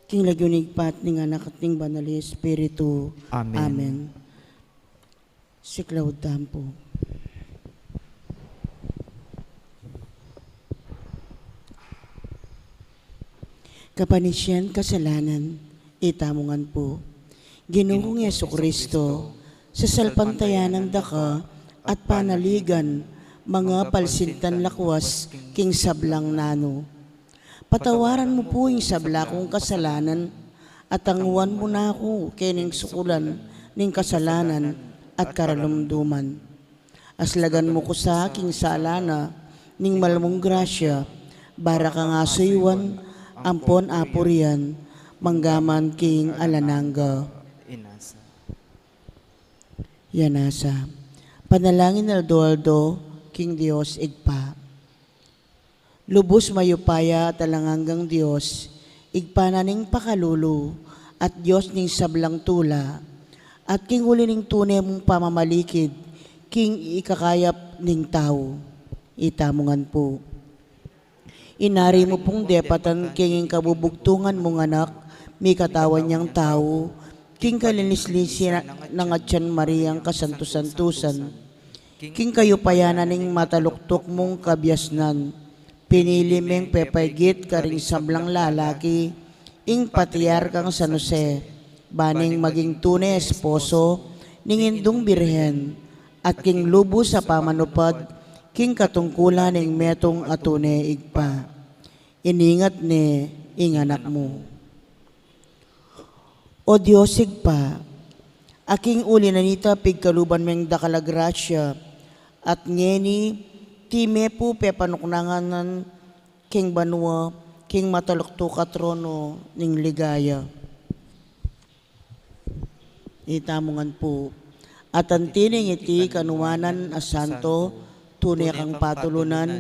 King lagyunig pat ning anak at ning banal nga Espiritu. Amen. Amen. Siklaw tampo. Kapanisyan kasalanan, itamungan po. Ginoong Yesukristo, sa salpantayan ng daka at panaligan, mga palsintan lakwas, king sablang nano. Patawaran mo po yung sabla kong kasalanan at tanguan mo na ako kining sukulan ning kasalanan at karalumduman. Aslagan mo ko sa aking salana ning malamong grasya, bara ka nga suywan, ampon apurian, manggaman king alananga. Inasa. Yanasa. Panalangin Aldo, King Dios igpa. Lubos mayupaya at alanganggang Diyos, igpananing pakalulu, at Diyos ning sablang tula, at king uli ning tunay mong pamamalikid, king ikakayap ning tao. Itamungan po. Inari mo pong depatan king kabubugtungan mong anak, may katawan niyang tao, king kalinis-lisi ng atyan Mariang kasantusan-tusan, king kayo payanan ning mataluktok mong kabyasnan, pinili meng pepagit karing sablang lalaki, ing patiyar kang San Jose, baning maging tunay esposo, ning indong birhen, at king lubo sa pamanupad, king katungkulan ning metong atune igpa. Iningat ni inganak mo. O Diyos igpa, aking uli nanita pigkaluban meng dakalagrasya, at ngeni, time po pepanuknanganan king banwa, king matalukto katrono ning ligaya. Itamungan po. At ang tining iti kanuwanan as santo, tunay kang patulunan,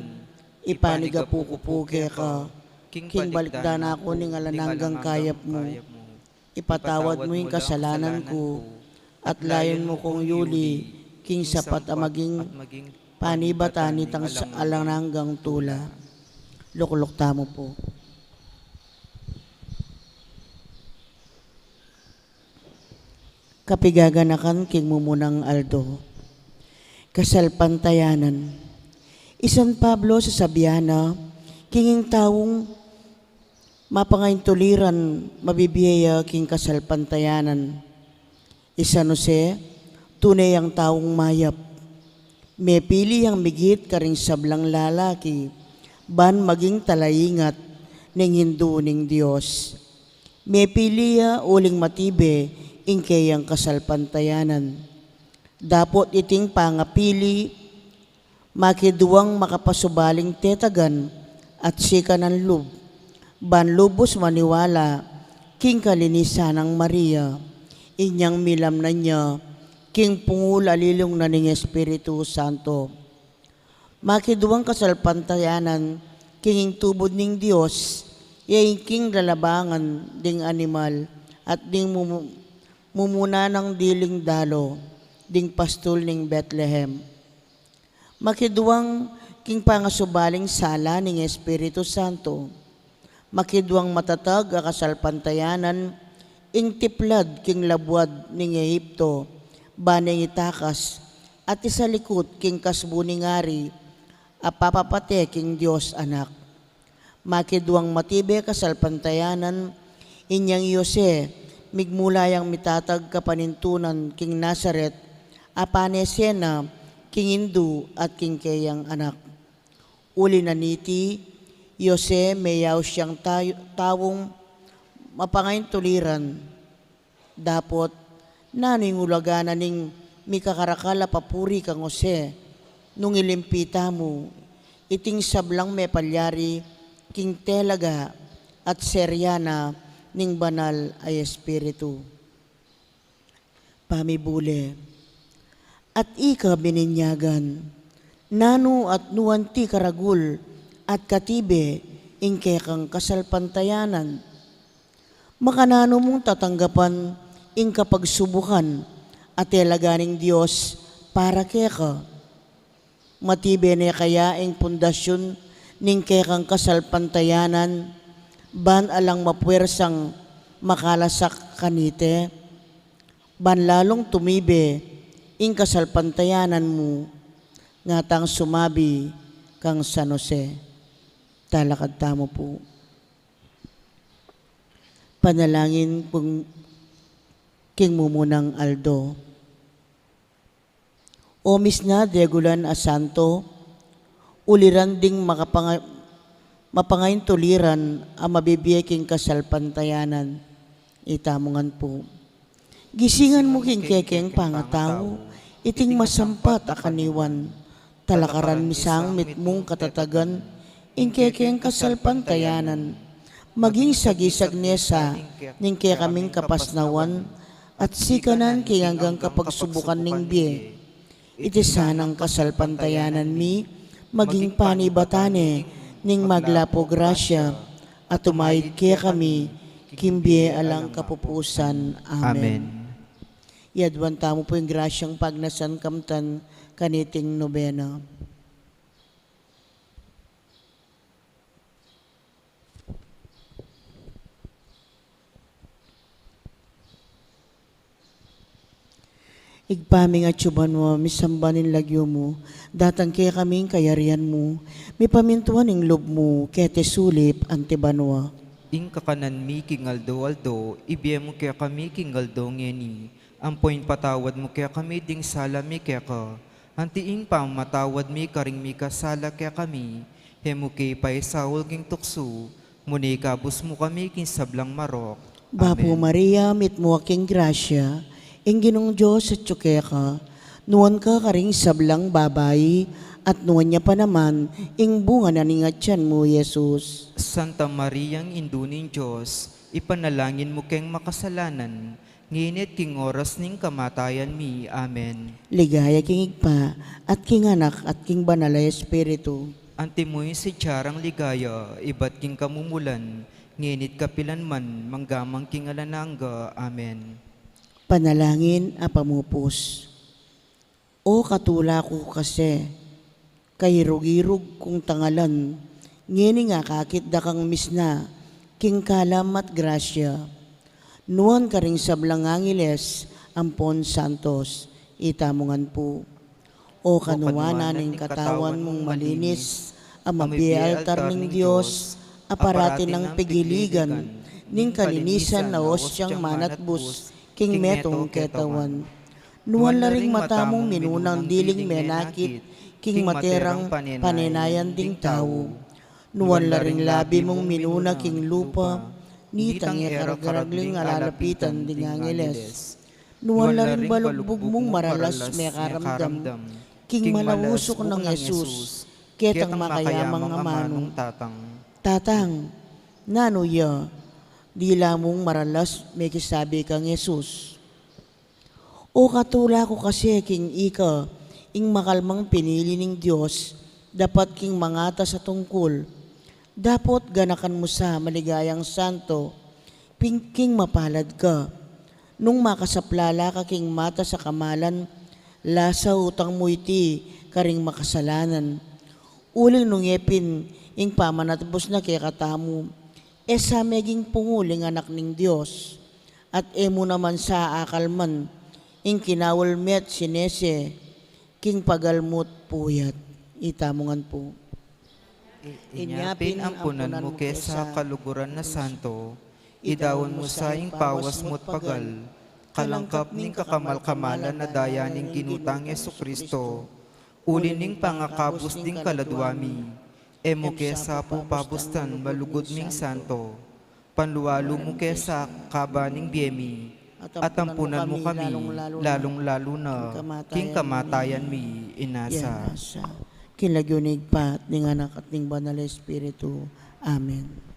ipaniga po kupuke ka, king balikdan ako ning alananggang kayap mo. Ipatawad mo yung kasalanan ko, at layon mo kong yuli, king sapat amaging panibatan itang alananggang tula. Lukulukta mo po. Kapigaganakan king mumunang Aldo. Kasalpantayanan. Isan Pablo sa Sabiana, kinging taong mapangain tuliran, mabibiyaya king kasalpantayanan. Isan Jose, tunay ang taong mayap. May pili ang migit karing sablang lalaki, ban maging talayingat ning Hindu ning Diyos. May piliya uling matibe, ingkayang kasalpantayanan. Dapot iting pangapili, Makiduwang makapasubaling tetagan at sika ng lub, banlubos maniwala, king kalinisan ng Maria, inyang milam na niya, king pungul alilong na ning Espiritu Santo. Makiduwang kasalpantayanan, kinging tubod ning Dios, yaing king lalabangan ding animal, at ding mumuna ng diling dalo, ding pastol ning Bethlehem. Makiduwang king pangasubaling sala ning Espiritu Santo. Makiduwang matatag a kasalpantayanan, ing tiplad king labwad ning Ehipto, baning itakas, at isalikot king kasbuning ari, apapapate king Diyos anak. Makiduwang matibe kasalpantayanan, inyang Yose, migmulayang mitatag kapanintunan king Nazaret, apanesena, king Indu at king Keyang anak. Uli na niti, Yose mayaw siyang tawong mapangayin tuliran. Dapot, naning ulagana ning mikakarakala papuri kang Jose, nung ilimpita mo, iting sablang may palyari, king telaga at seryana ning banal ay Espiritu. Pamibule, at ika bininyagan, nano at nuwanti karagul, at katibe, ingke kang kasalpantayanan. Makanano mong tatanggapan, ing kapagsubukan, at telaganing Diyos para keka. Matibe na kaya ing pundasyon, ning kekang kasalpantayanan, ban alang mapuwersang makalasak kanite, ban lalong tumibe, ing kasalpantayanan mo, ngatang sumabi kang San Jose. Talakad tamo po. Panalangin kung king mumunang Aldo. O misna degulan a santo, uliran ding mapangayin tuliran ang mabibiyay king kasalpantayanan. Itamungan po. Gisingan mo king kekeng pangatao, iting masampat a kaniwan, talakaran misang mitmong katatagan, ingkekeng kasalpantayanan, maging sagisag nesa, ning kaya kaming kapasnawan, at sikanan king hanggang kapagsubukan ning biye. Iti sanang kasalpantayanan mi, maging panibatane, ning maglapo grasya, at tumayid kaya kami, kimbiye alang kapupusan. Amen. Yadwan tamo po yung grasyang pagnasan kamtan kaniting nobena. Igpaming at syuban mo, misambanin lagyo mo, datang kaya kaming kayarian mo, mi pamintuan ing lob mo, kaya te sulip antibanwa. Ing kakanan mi kingaldo-aldo, ibiye mo kaya kami kingaldo ngeni, ampoin patawad mo kaya kami ding sala mi kaya ka, antiing pa matawad mi karing mi kasala kaya kami, hemu kay paisawol king tukso, muni kabus mo kami king sablang marok. Bapo Maria, mit mo aking grasya, ing ginong Diyos at tsukeka, nuwan ka karing sablang babayi, at nuwan niya pa naman, ing bunga na ningatyan mo, Jesus. Santa Mariang Induning Diyos, ipanalangin mo keng makasalanan, nginit king oras ning kamatayan mi. Amen. Ligaya king igpa, at king anak, at king banalay Espiritu. Antimoy si Tiarang ligaya, iba't king kamumulan, nginit kapilan man, manggamang king alananga. Amen. Panalangin a pamupos. O katula ko kasi, kahirug-irug kong tangalan, ngini nga kakit dakang misna, king kalam at grasya. Nuan ka ring sablang angiles, ampon santos, itamungan po. O kanuwana ning katawan mong malinis, amabi altar ning Diyos, aparati ng pigiligan, ning kalinisan na osyang manatbus, king metong ketawan. Nuwan laring matamong minunang diling menakit, king materang panenayan ding tao. Nuwan laring labi mong minuna king lupa, nitang yakaragling alalapitan ding angeles. Nuwan laring balugbog mong maralas may karamdam, King manawusok ng Jesus, ketang makayamang amanong tatang. tatang, nanuya, di lamong maralas may kisabi kang Jesus. O katula ko kasi king ika, ing makalmang pinili ng Diyos, dapat king mangata sa tungkol. Dapat ganakan mo sa maligayang santo, king mapalad ka. Nung makasaplala ka king mata sa kamalan, lasa utang mo iti karing makasalanan. Uling nung epin, ing pamanatapos na kaya katamu, esa meging punguling anak ng Diyos, at emo naman sa akalman, ing kinawal met sinese, king pagalmot puyat. Itamungan po. Inyapin ang punan mo kesa kaluguran na santo, idawan mo sa ing pawas mo't pagal, kalangkap ning kakamal-kamalan na daya ning ginutang Yesu Kristo, uli ning pangakabus ding kaladwami, emo kesa po pabustan malugod ming santo, panluwalo mo kesa kabaning biyemi, at ampunan mo kami, lalong-lalo na, king kamatayan mi inasa. Kilagyunig pa at ning anak at ning banal na Espiritu. Amen.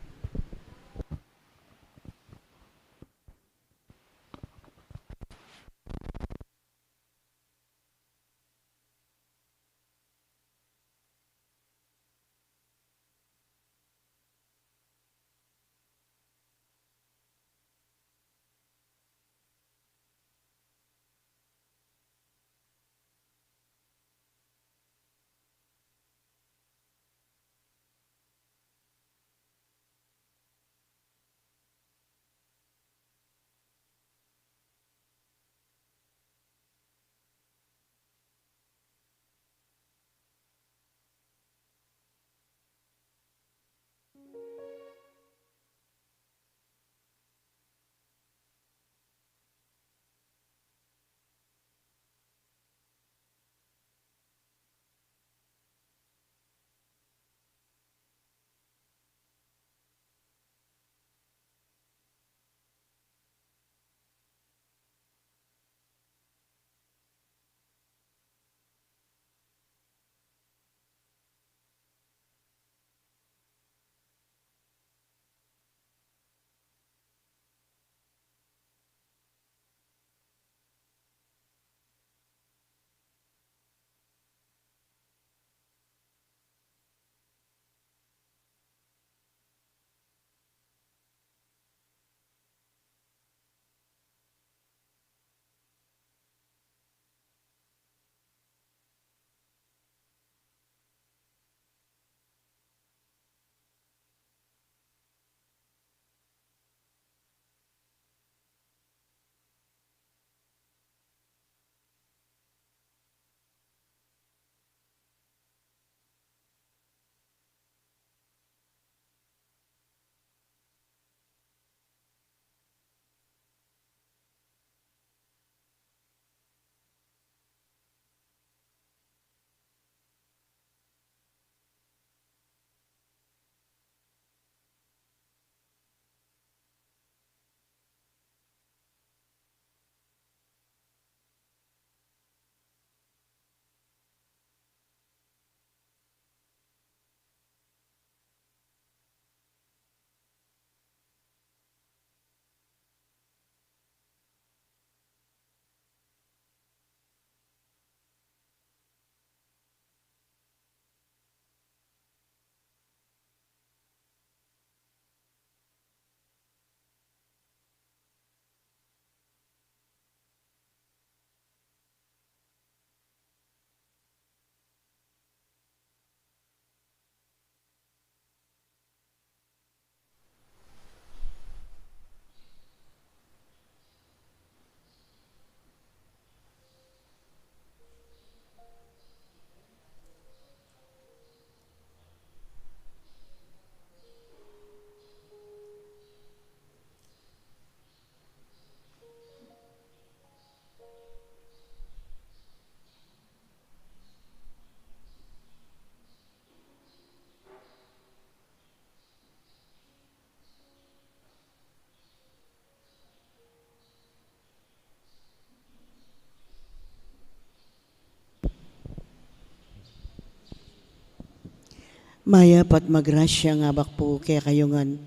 Maya pat magrasya nga bakpo kaya kayungan.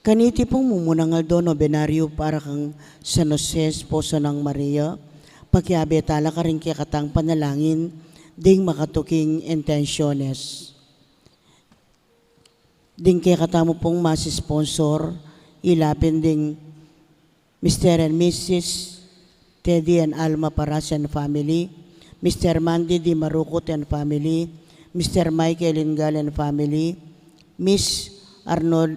Kaniti pong mumunangal do nobenaryo para kang San Jose, esposo ng Maria, pagyabe tala ka rin kaya katang panalangin, ding makatuking intensyones. Ding kaya katamo pong sponsor, ilapin ding Mr. and Mrs. Teddy and Alma Paras and family, Mr. Mandy Di Marukot and family, Mr. Michael Ingal and family, Miss Arnold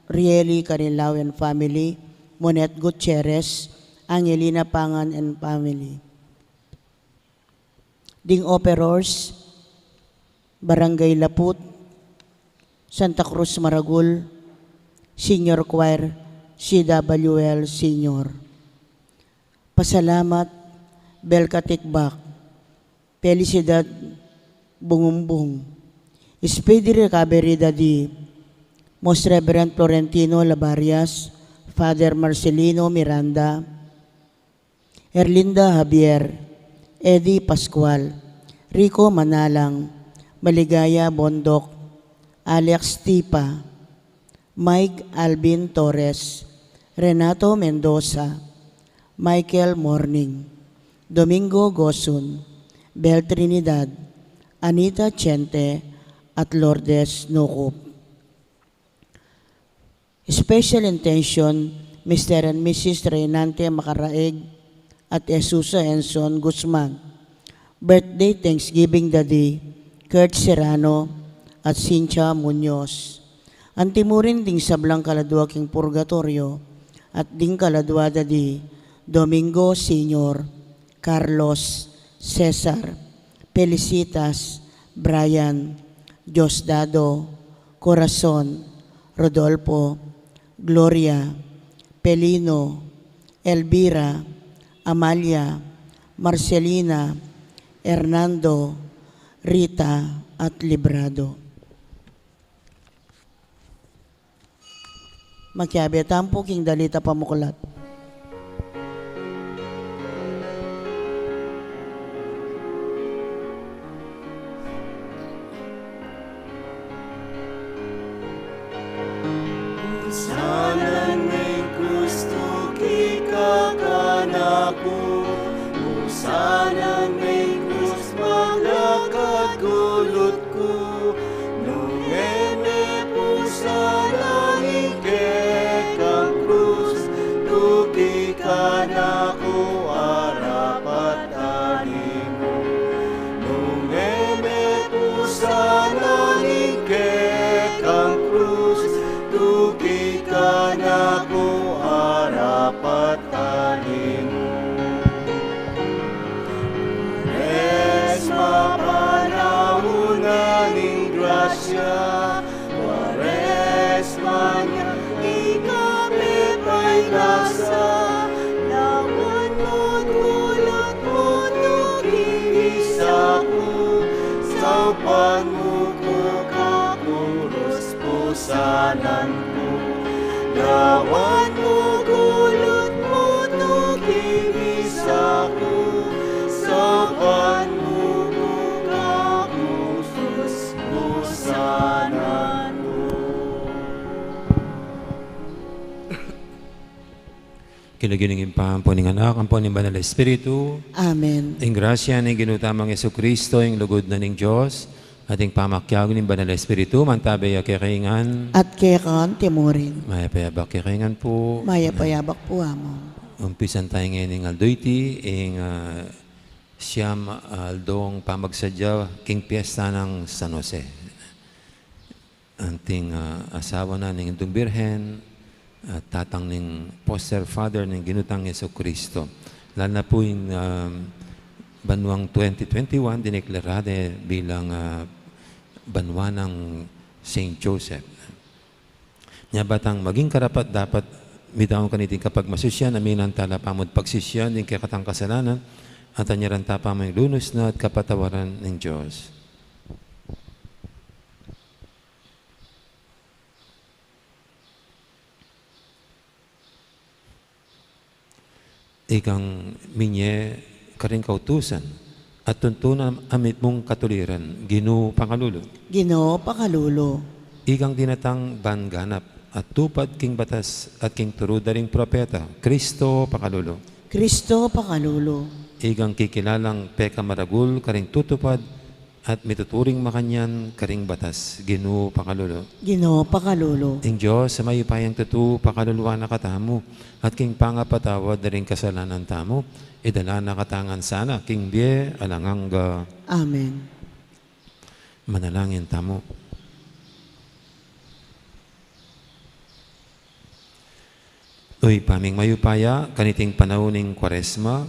Rieli Carilao and family, Monet Gutierrez, Angelina Pangan and family. Ding operors, Barangay Laput, Santa Cruz Maragul, Senior Choir, CWL Senior. Pasalamat, Belkatikbak, Felicidad Bungumbong, Speedy Recovery Daddy, Most Reverend Florentino Labarias, Father Marcelino Miranda, Erlinda Javier, Eddie Pascual, Rico Manalang, Maligaya Bondok, Alex Tipa, Mike Alvin Torres, Renato Mendoza, Michael Morning, Domingo Gosun, Bel Trinidad, Anita Chente, at Lourdes Nukup. Special intention, Mr. and Mrs. Reynante Macaraeg at Esusa Enson Guzman. Birthday Thanksgiving Daddy, Kurt Serrano at Cynthia Munoz. Antimurin ding sablang kaladwa king purgatorio at ding kaladwa Daddy, Domingo Senior, Carlos, Cesar, Felicitas, Brian, Diosdado, Corazon, Rodolfo, Gloria, Pelino, Elvira, Amalia, Marcelina, Hernando, Rita at Librado. Magkiabetan po king dalita pamukulat. Sanan may gusto kikakanaku, sanan may gusto maglakad gulot ko, nung eme po sa langit kang krus, tuki ka na ko arapat alimu, nung eme po sa langit kang krus, tuki ka na ko arapat alimu. Pares mapanahunan ng grasya, pares manya ikapit ay nasa, lawan mo gulat mo tukibisa ko, sa upan mo ko kapuros pusanan ko, lawan mo gulat mo tukibisa ko, sa upan mo ko kapuros pusanan ko. Kinaginingin pa po ng anak, ang po ng Banal na Espiritu, Amen. ang grasya ng ginutamang Yesu Kristo, ang lugod na ng Diyos, ating pamakyaw ng Banal na Espiritu, mantabay kikaingan, At kaya kan timurin, maya payabak kikaingan po, maya payabak po amon. umpisan tayo ngayon ng aldoyti, ang siyam aldong pamagsadya, king piyesta ng San Jose. Anting asawa na ng Indong Birhen, at tatang ng poster father ng ginutang Yesu Kristo. Lalo na po yung banwang 2021, dineklarade bilang banwa ng St. Joseph. Nya batang maging karapat dapat midawang kaniting kapag masusyan, aminan tala pamod pagsisyan, din kaya katang kasalanan, at anyaran tapamang lunos na at kapatawaran ng Diyos. Ikang minye karing kautusan, at tuntunan amit mong katuliran, Ginoo Pangalulo. Ginoo Pakalulo. Igang dinatang banganap at tupad king batas at king turudaring propeta, Kristo Pakalulo. Kristo Pakalulo. Igang kikilalang peka maragul karing tutupad at mituturing makanyan karing batas, Ginoo Pakalulo. Ginoo Pakalulo. Ing Diyos sa mayupayang tatu pakaluluwa na katamu at king pangapatawad na rin kasalanan tamo, idala na katangan sana king bie alanganga. Amen. Manalangin tamo. Uy, paming mayupaya, kaniting panauning Kwaresma,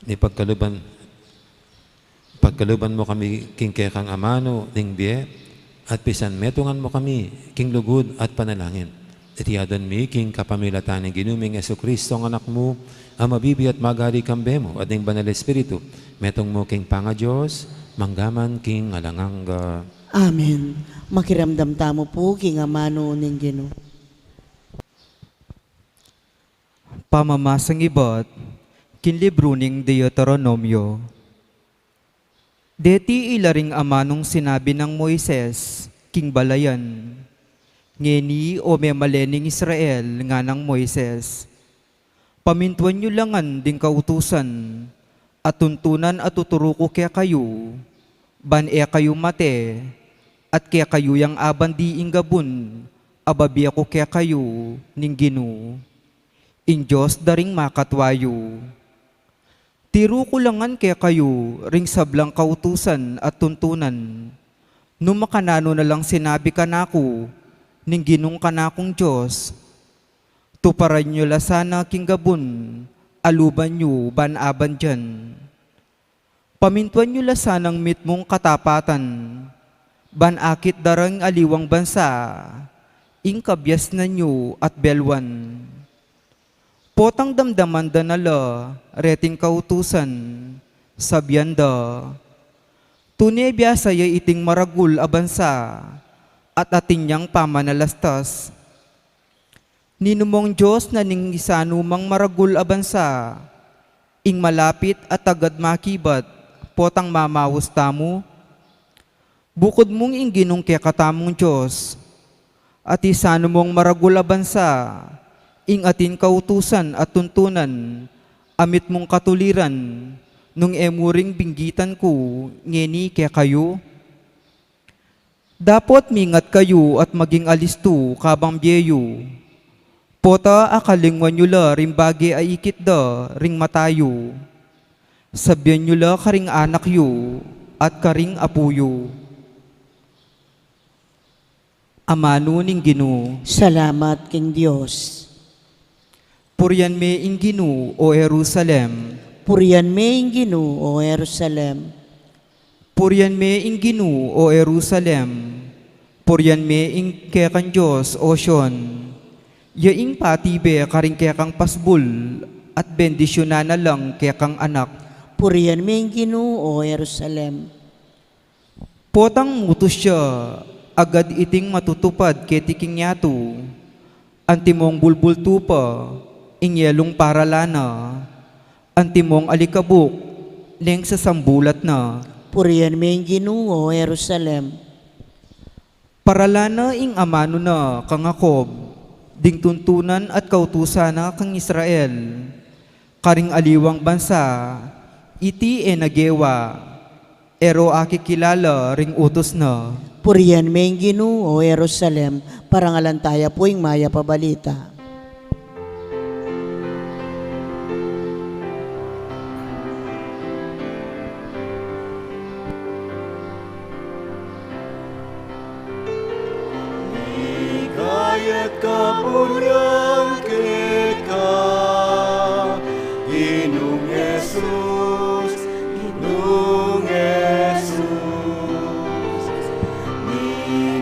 ni pagkaluban mo kami king kekang amano ning bie, at pisan metungan mo kami king lugod at panalangin. Itiyadan mi king kapamilatan ng ginuming Jesucristo ang anak mo, ang mabibi at magari kambe mo, at ning banal Espiritu, metong mo king panga Diyos, manggaman king alanganga. Amen. Makiramdam tamo po king amano ning Ginoo. Pamamasang ibat, kinlibro ning Deuteronomio. Deti ilaring amanong sinabi ng Moises, king balayan, ngeni o memalening Israel nga ng Moises. Pamintuan nyo langan ding kautusan, at tuntunan at tuturo ko kaya kayo, ban kayo mate, at kaya kayo yang aban di inggabun, ababi ako kaya kayo ning Ginoo. In Diyos daring makatwayo. Tiro ko langan kaya kayo ring sablang kautusan at tuntunan. No makanano na lang sinabi ka nako, ning Ginong kanakong Diyos. Tuparan nyo la sana king gabun, aluban nyo ban-aban dyan. Pamintuan nyo la sanang mit mong katapatan, ban-akit darang aliwang bansa, ing kabyas na nyo at belwan. Potang damdaman da nala, reting kautusan, sabyanda. Tunay biyasaya iting maragul abansa, at atin niyang pamanalastas. Ninumong Diyos na ning isanumang maragul abansa, ing malapit at agad makibat, potang mamawos tamo. Bukod mong ing Ginong kaya katamong Diyos, at isanumong maragul abansa, ing atin kautusan at tuntunan, amit mong katuliran, nung emuring binggitan ko, ngeni kaya kayo. Dapat mingat kayo at maging alisto kabang biyeyo. Pota akalingwan nyo la ring bagi ay ikit da ring matayo. Sabyan nyo la karing anak yo at karing apuyo. Amano ning Ginoo. Salamat king Diyos. Purian me ing Ginoo o Jerusalem. Purian me ing Ginoo o Jerusalem. Purian me ing Ginoo o Jerusalem. Purian me ing kekan Diyos o Sion. Yaing patibe karing kekang pasbul at bendisyonan na lang kekang anak. Purian me ing Ginoo o Jerusalem. Potang mutos siya, agad iting matutupad ketiking yato. Antimong bulbul tupa, ingyelong paralana. Antimong alikabok, leng sa sambulat na. Purian me ing Ginoo o Jerusalem. Paralana ing amano na kang Jacob, ding tuntunan at kautusan na kang Israel. Karing aliwang bansa, iti nagewa, ero akikilala ring utos na. Purian me ing Ginoo o Jerusalem. Parangalantaya po ing maya pabalita. Kaya't kapurian kita, Ginong Jesus, Ginong Jesus.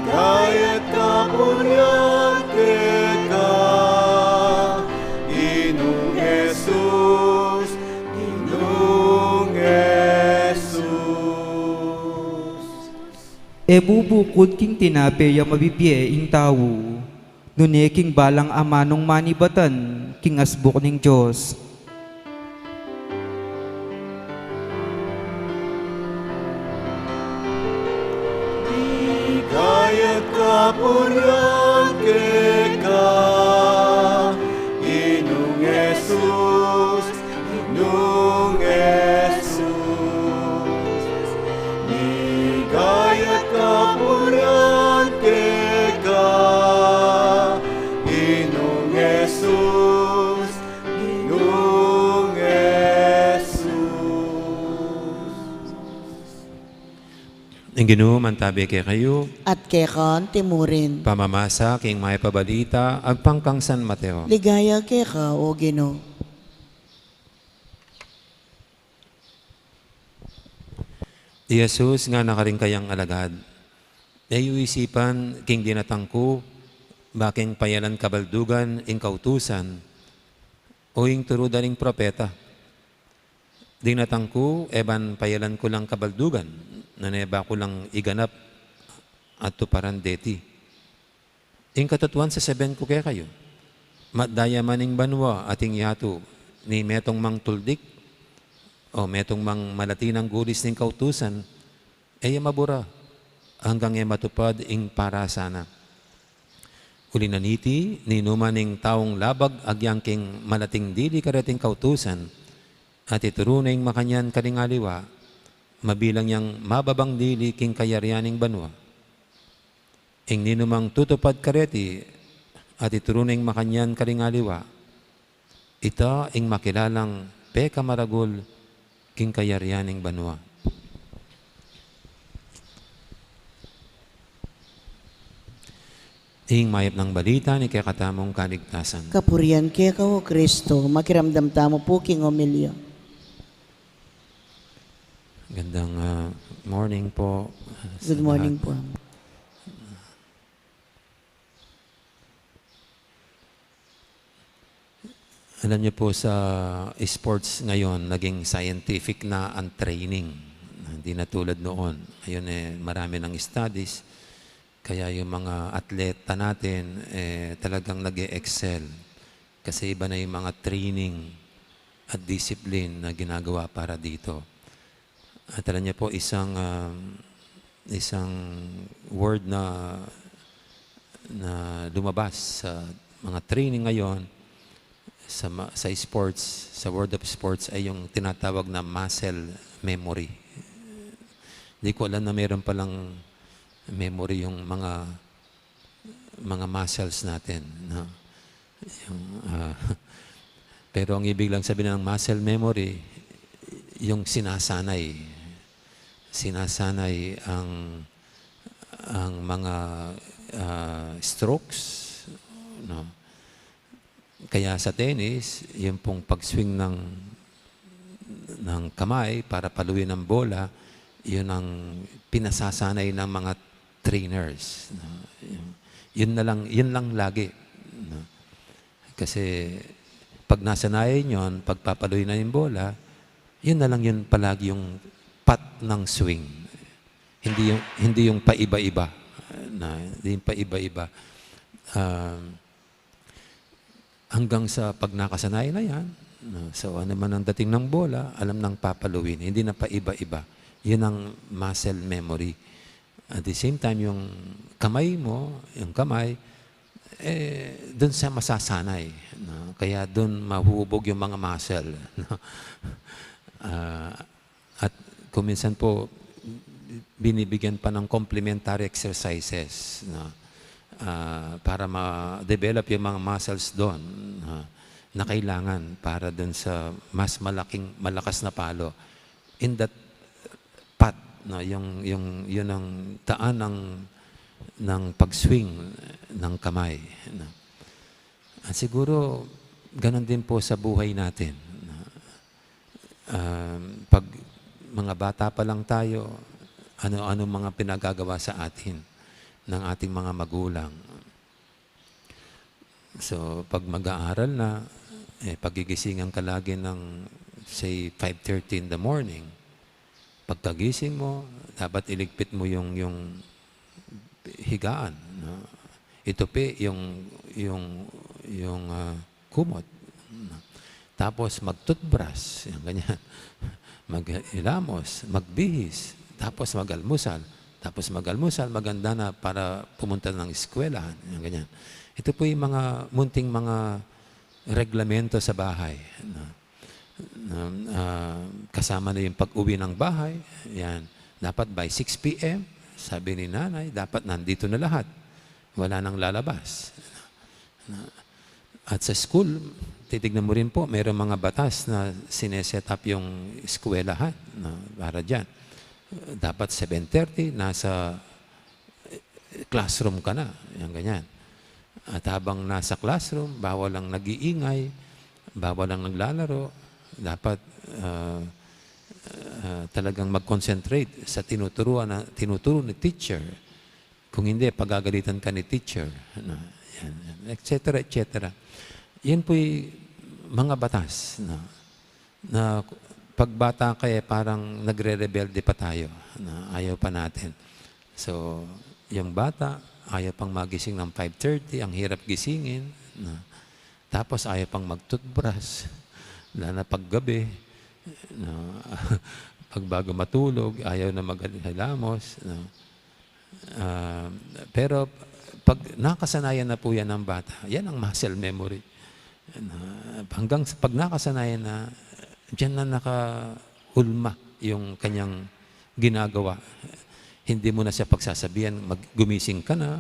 Kaya't kapurian kita, Ginong Jesus, Ginong Jesus. Bubukod king tinape ya mabibye ing tawo, nune king balang amanong manibatan, king asbuk ning Diyos. kapurian keka Inong Jesus, Inong Jesus Ligaya kapurian keka Inong Jesus, Inong Jesus Ang Ginoo mantabi kay kayo, At kekan timurin. pamamasa king may pabalita, agpangkang San Mateo. Ligaya keka o Ginoo. Di Jesus nga nakaring kayang alagad. Dayo isipan king dinatangko, baking payalan kabaldugan ing kautusan, o ing turudaning propeta. Dinatangko, eban payalan ko lang kabaldugan, naneba ko lang iganap at tuparan deti. Ing katatuan sa 7 ko kaya kayo, matdaya maning banwa ating yato ni metong mang tuldik, o metong mang malatinang gulis ning kautusan, ay mabura hanggang matupad ing para sana. Uli naniti, ninuman ning taong labag agyang king malating dili karating kautusan, at iturunay makanyan kalingaliwa, mabilang yang mababang dili king kayarianing banwa. Ing ninumang tutupad kareti, at iturunay makanyan kalingaliwa, ita ing makilalang peka maragol king kayarianing banwa. Ing mayap ng balita ni kakatamong kaligtasan. Kapurian keka o Kristo. Makiramdam tamo po king Omelia. Gandang morning po. sa Good morning lahat. po. Alam niyo po sa sports ngayon, naging scientific na ang training. Hindi na tulad noon. Ngayon marami ng studies. Kaya yung mga atleta natin talagang nag-excel. Kasi iba na yung mga training at discipline na ginagawa para dito. At alam niyo po, isang word na lumabas sa mga training ngayon sa sports, sa world of sports, ay yung tinatawag na muscle memory. Hindi ko alam na meron palang memory yung mga muscles natin. No? Pero ang ibig lang sabihin ng muscle memory, yung sinasanay. Sinasanay ang mga strokes. No? Kaya sa tennis, yung pong pag-swing ng kamay para paluin ang bola, yun ang pinasasanay ng mga trainers. No? Yun lang lagi. No? Kasi pag nasanayan yun, pagpapaluin na yung bola, yun na lang yun palagi yung pat ng swing. Hindi yung paiba-iba. Hindi yung paiba-iba. Hanggang sa pag nakasanayan na yan, so ano man ang dating ng bola, alam nang papaluin. Hindi na paiba-iba. Yun ang muscle memory. At the same time, yung kamay mo, doon sa masasanay. No? Kaya doon mahuhubog yung mga muscle. No? At kuminsan po, binibigyan pa ng complementary exercises. No? Para ma-develop yung mga muscles doon na kailangan para doon sa mas malakas na palo. In that path, no, yun ang daan ng pag-swing ng kamay. No. At siguro, ganon din po sa buhay natin. No. Pag mga bata pa lang tayo, ano mga pinagagawa sa atin ng ating mga magulang. So, pag mag-aaral na, pagigisingan ka lagi ng, say, 5:30 in the morning, pagkagising mo, dapat iligpit mo yung higaan. No? Itupi yung kumot. No? Tapos mag-toothbrush, ganyan. Mag-ilamos, magbihis, tapos mag-almusal, Tapos mag-almusal, maganda na para pumunta ng eskwelahan. Yung ganyan. Ito po yung mga munting mga reglamento sa bahay. Kasama na yung pag-uwi ng bahay. Yan. Dapat by 6 p.m., sabi ni nanay, dapat nandito na lahat. Wala nang lalabas. At sa school, titignan mo rin po, mayroong mga batas na sineset up yung eskwelahan para dyan. Dapat 7:30, nasa classroom ka na. Yan, ganyan. At habang nasa classroom, bawal lang nag-iingay, bawal lang naglalaro. Dapat talagang mag-concentrate sa tinuturo ni teacher. Kung hindi, pagagalitan ka ni teacher. Etc. etc. Yan po yung mga batas na pagbata ka parang nagre-rebelde pa tayo na ayaw pa natin. So, yung bata, ayaw pang magising ng 5:30, ang hirap gisingin. Tapos ayaw pang mag-toothbrush, lalo na paggabi. Pag bago matulog, ayaw na mag-hilamos. Pero pag nakasanayan na po yan ng bata, yan ang muscle memory. Hanggang pag nakasanayan na, diyan na nakaulma yung kanyang ginagawa. Hindi mo na siya pagsasabihan, gumising ka na,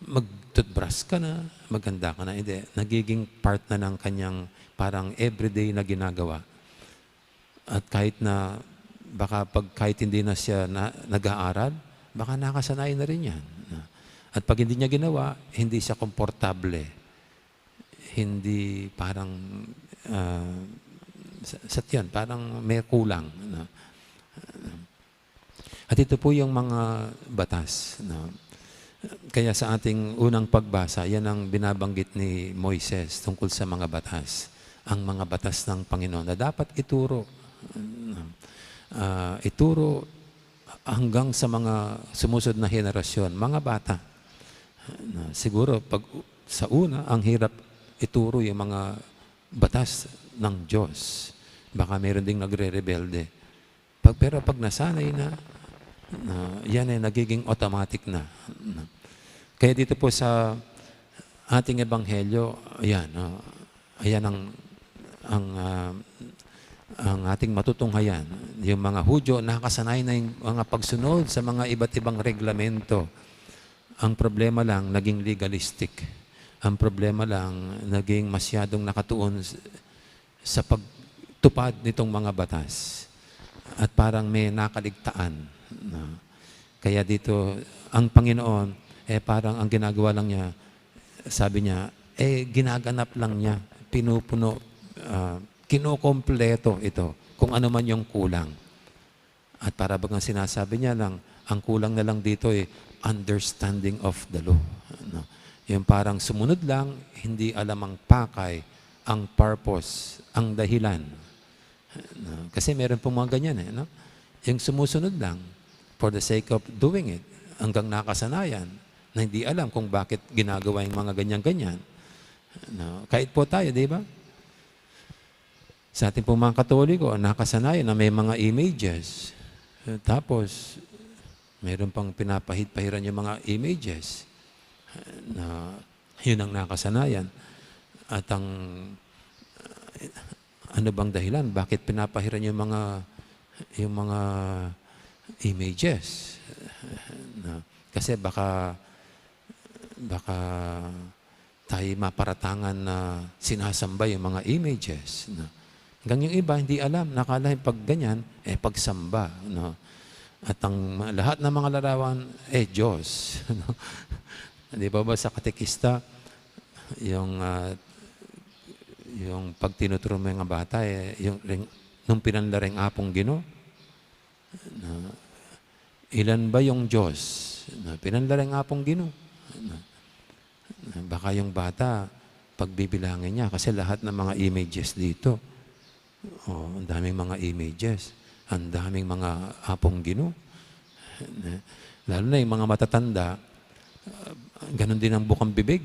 mag-toothbrush ka na, maganda ka na. Hindi, nagiging part na ng kanyang parang everyday na ginagawa. At kahit na, kahit hindi na siya nag-aaral, baka nakasanayan na rin yan. At pag hindi niya ginawa, hindi siya komportable. Hindi parang yan, parang may kulang. At ito po yung mga batas. Kaya sa ating unang pagbasa, yan ang binabanggit ni Moises tungkol sa mga batas. Ang mga batas ng Panginoon na dapat ituro. Ituro hanggang sa mga sumusunod na henerasyon, mga bata. Siguro, pag sa una, ang hirap ituro yung mga batas ng Diyos. Baka meron ding nagre-rebelde. Pero pag nasanay na, yan ay nagiging automatic na. Kaya dito po sa ating ebanghelyo, ayan ang ating matutunghayan. Yung mga Hudyo, nakasanay na yung mga pagsunod sa mga iba't ibang reglamento. Ang problema lang, naging legalistic. Ang problema lang, naging masyadong nakatuon sa pagtupad nitong mga batas. At parang may nakaligtaan. Kaya dito, ang Panginoon, parang ang ginagawa lang niya, sabi niya, ginaganap lang niya, pinupuno, kinukompleto ito, kung ano man yung kulang. At para bagang sinasabi niya lang, ang kulang na lang dito understanding of the law. Yung parang sumunod lang, hindi alam ang pakay, ang purpose, ang dahilan. Kasi meron pong mga ganyan. Yung sumusunod lang, for the sake of doing it, hanggang nakasanayan, na hindi alam kung bakit ginagawa yung mga ganyan-ganyan. Kahit po tayo, di ba? Sa ating pong mga Katoliko, nakasanayan na may mga images. Tapos, mayroon pang pinapahid-pahiran yung mga images na yun ang nakasanayan. At ang ano bang dahilan? Bakit pinapahiran yung mga images? Kasi baka tayo maparatangan na sinasamba yung mga images. Hanggang yung iba, hindi alam. Nakala pag ganyan, pagsamba. At ang lahat ng mga larawan, Diyos. Di ba sa katekista, yung pag tinuturo mo yung bata, nung pinanlaring apong Ginoo, ilan ba yung Diyos? Pinanlaring apong Ginoo. Baka yung bata, pagbibilangin niya, kasi lahat ng mga images dito, ang daming mga images, ang daming mga apong Ginoo. Lalo na yung mga matatanda, ganun din ang bukang bibig.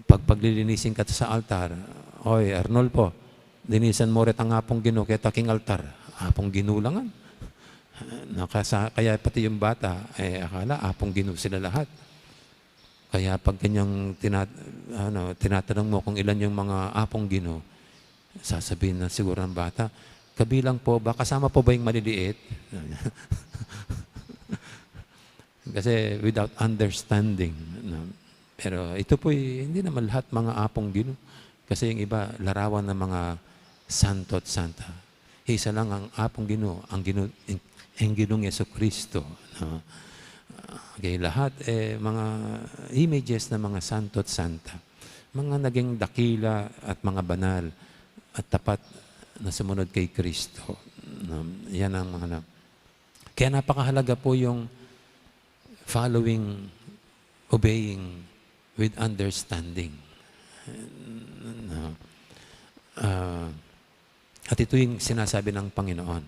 Pag paglilinisin ka sa altar, Arnolfo, linisan mo rin ang apong Ginoo kaya taking altar. apong ginulangan. Kaya pati yung bata, akala apong ginu sila lahat. Kaya pag kanyang tinatanong mo kung ilan yung mga apong ginu, sasabihin na siguro ng bata, kabilang po ba, kasama po ba yung maliliit? Kasi without understanding. Pero ito po hindi naman lahat mga apong ginu. Kasi yung iba, larawan ng mga santo at santa. Isa lang ang apong ginu, ang Ginong Jesucristo. Okay, lahat mga images ng mga santo at santa. Mga naging dakila at mga banal at tapat na sumunod kay Kristo. Yan ang mga Kaya napakahalaga po yung following, obeying with understanding. At ito yung sinasabi ng Panginoon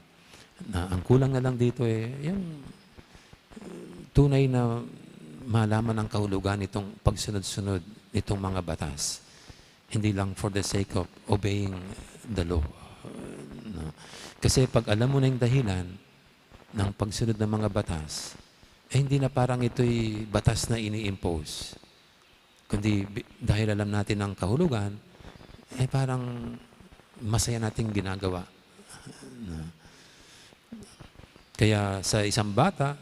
na ang kulang na lang dito yung tunay na malaman ang kahulugan nitong pagsunod-sunod nitong mga batas. Hindi lang for the sake of obeying the law. Kasi pag alam mo na yung dahilan ng pagsunod ng mga batas, hindi na parang ito'y batas na ini-impose. Kundi dahil alam natin ang kahulugan, parang masaya nating ginagawa. Kaya sa isang bata,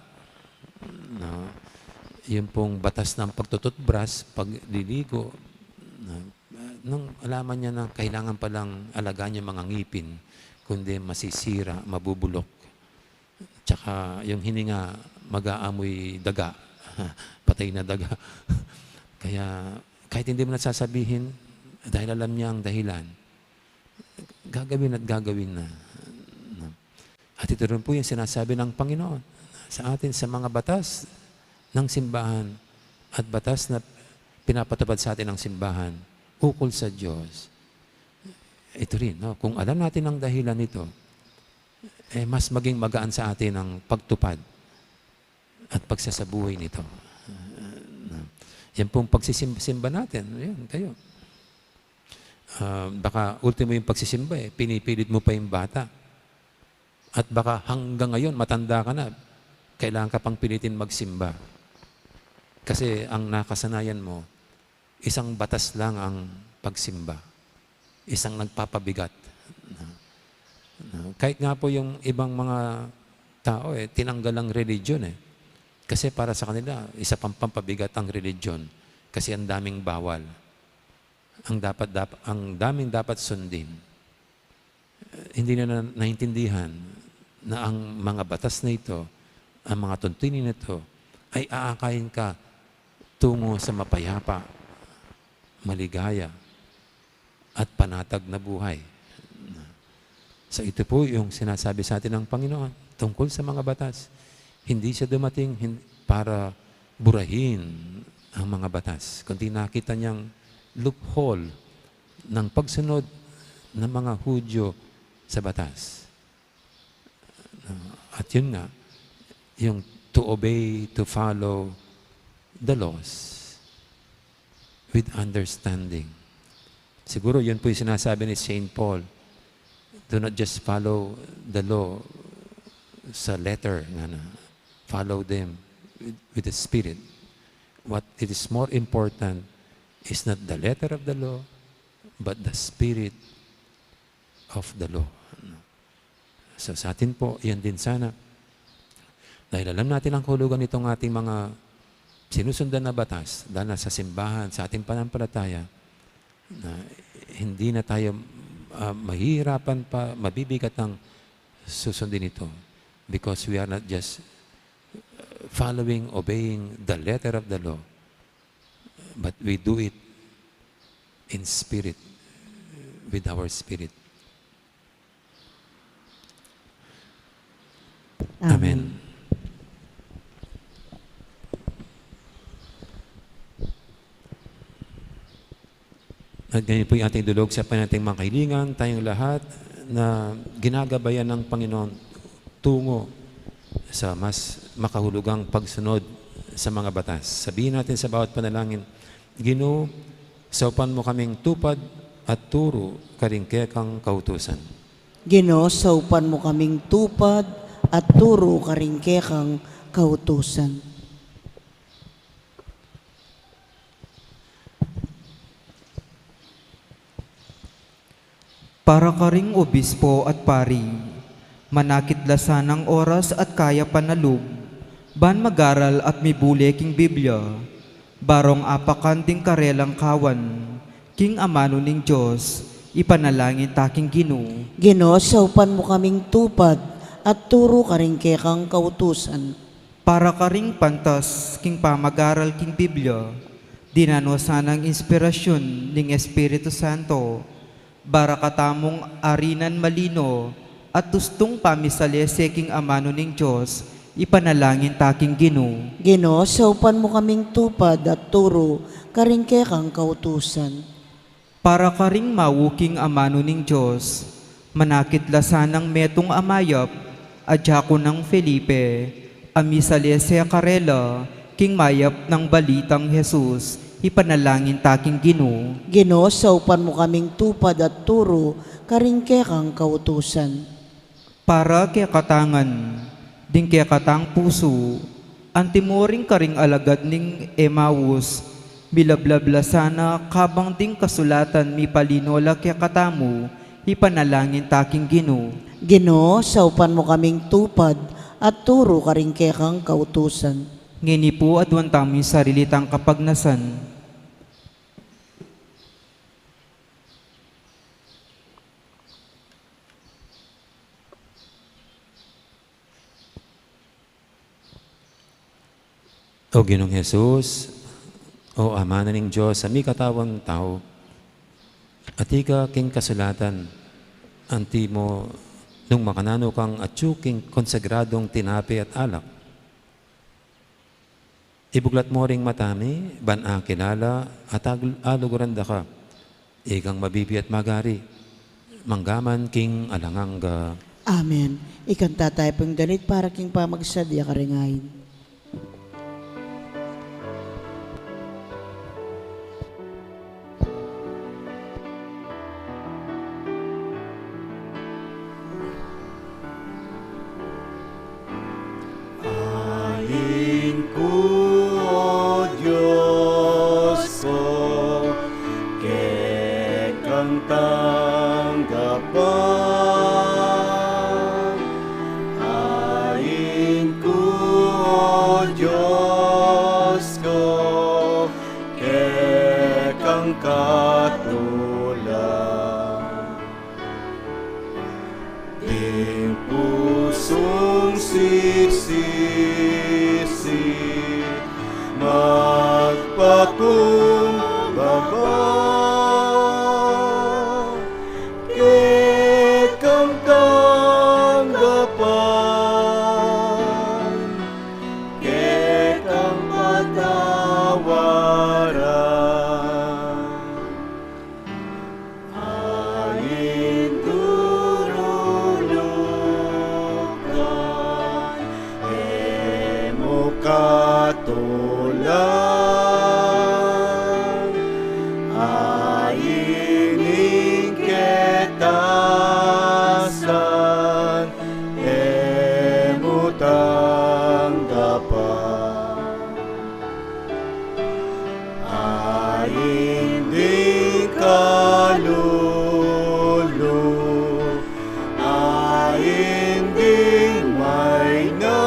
yung pong batas ng pagtututbras, pagliligo, nung alaman niya na kailangan palang alagaan yung mga ngipin, kundi masisira, mabubulok. Tsaka yung hininga, mag-aamoy daga, patay na daga. Kaya kahit hindi mo nasasabihin, dahil alam niya ang dahilan, gagawin at gagawin na. At ito rin po yung sinasabi ng Panginoon sa atin sa mga batas ng simbahan at batas na pinapatupad sa atin ng simbahan ukol sa Diyos. Ito rin, kung alam natin ang dahilan nito, mas maging magaan sa atin ang pagtupad at pagsasabuhay nito. Yan pong pagsisimba natin. Yan, kayo. Baka ultimo yung pagsisimba, pinipilit mo pa yung bata. At baka hanggang ngayon, matanda ka na, kailangan ka pang pilitin magsimba. Kasi ang nakasanayan mo, isang batas lang ang pagsimba. Isang nagpapabigat. Kahit nga po yung ibang mga tao, tinanggal ang religion. Kasi para sa kanila, isa pang pampabigat ang religion. Kasi ang daming bawal. Ang daming dapat sundin. Hindi na naintindihan na ang mga batas na ito, ang mga tuntunin na ito, ay aakayin ka tungo sa mapayapa, maligaya, at panatag na buhay. So ito po yung sinasabi sa atin ng Panginoon tungkol sa mga batas. Hindi siya dumating para burahin ang mga batas, kundi nakita niyang loophole ng pagsunod ng mga Hudyo sa batas. At yun nga, yung to obey, to follow the laws with understanding. Siguro yun po yung sinasabi ni St. Paul. Do not just follow the law sa letter. Follow them with the Spirit. What it is more important is not the letter of the law, but the Spirit of the law. So sa atin po, yan din sana. Dahil alam natin ang kahulugan nitong ating mga sinusundan na batas, dahil sa simbahan, sa ating panampalataya, na hindi na tayo mahihirapan pa, mabibigat ang susundin ito. Because we are not just following, obeying the letter of the law, but we do it in spirit, with our spirit. Amen. At ganyan po yung ating dulog sa panating mga kahilingan, tayong lahat na ginagabayan ng Panginoon tungo sa mas makahulugang pagsunod sa mga batas. Sabihin natin sa bawat panalangin, Ginoo, saupan mo kaming tupad at turo karingkekang kautusan. Ginoo, saupan mo kaming tupad at turo ka rin kekang kautusan. Para ka ring obispo at pari, manakitlasan ng oras at kaya panalug, ban magaral at mibuli king Biblia, barong apakan ding karelang kawan, king amano ning Diyos, ipanalangin taking Ginoo. Ginoo, saupan mo kaming tupad at turo ka rin kekang kautusan. Para ka ring pantas king pamagaral king Biblia, dinanosan ng inspirasyon ning Espiritu Santo, bara katamong arinan malino at tustong pamisalese king amano ning Diyos, ipanalangin taking Ginoo. Ginoo, saupan mo kaming tupad at turo ka rin kekang kautusan. Para ka ring mawuking amano ning Diyos, manakitlasan ng metong amayap, adyako ng Felipe, amisalese karela, king mayap ng balitang Jesus, ipanalangin taking Ginoo. Ginoo, saupan mo kaming tupad at turo ka rin kekang kautusan. Para kaya katangan, ding kaya katang puso, antimoring karing alagad ning Emmaus, bilablablasana kabang ding kasulatan mi palinola kaya katamu, ipanalangin taking Ginoo. Ginoo, saupan mo kaming tupad at turo ka rin kekang kautusan. Ngini po adwan tami sarilitang kapagnasan. O Ginoong Jesus, o Ama na ning Diyos, ami katawang tao, at ika king kasulatan, anti mo nung makanano kang atsuking konsagradong tinapi at alak. Ibuglat mo ring matami, ban a kilala, at aluguranda ka, ikang mabibi at magari, manggaman king alanganga. Amen. Ikanta tayo pong dalit para king pamagsadya ka rin ngayon. Aling ko, O Diyos ko, kekang tanggapan. Aling ko, O Diyos ko, kekang katulang. Ding pusong siksisi, magpakumbaba. Kekang tanggapan, kekang patawaran. Ayin turulukan, emo katulang. Ayin ingketasan, emo tanggapan. Ayin di kalulu, ayin di may na,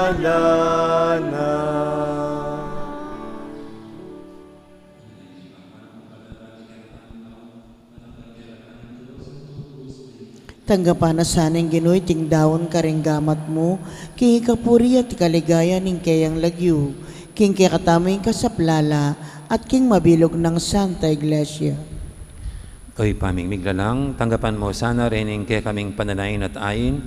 kasalanan. Tanggapan na sanang Ginoy tingdawon karinggamat mo, king ikapuri at ikaligaya ning kayang lagyu, king kakataming kasaplala, at king mabilog ng Santa Iglesia. Oy paming miglalang, tanggapan mo sana rin ang kaya kaming pananayin at ayin,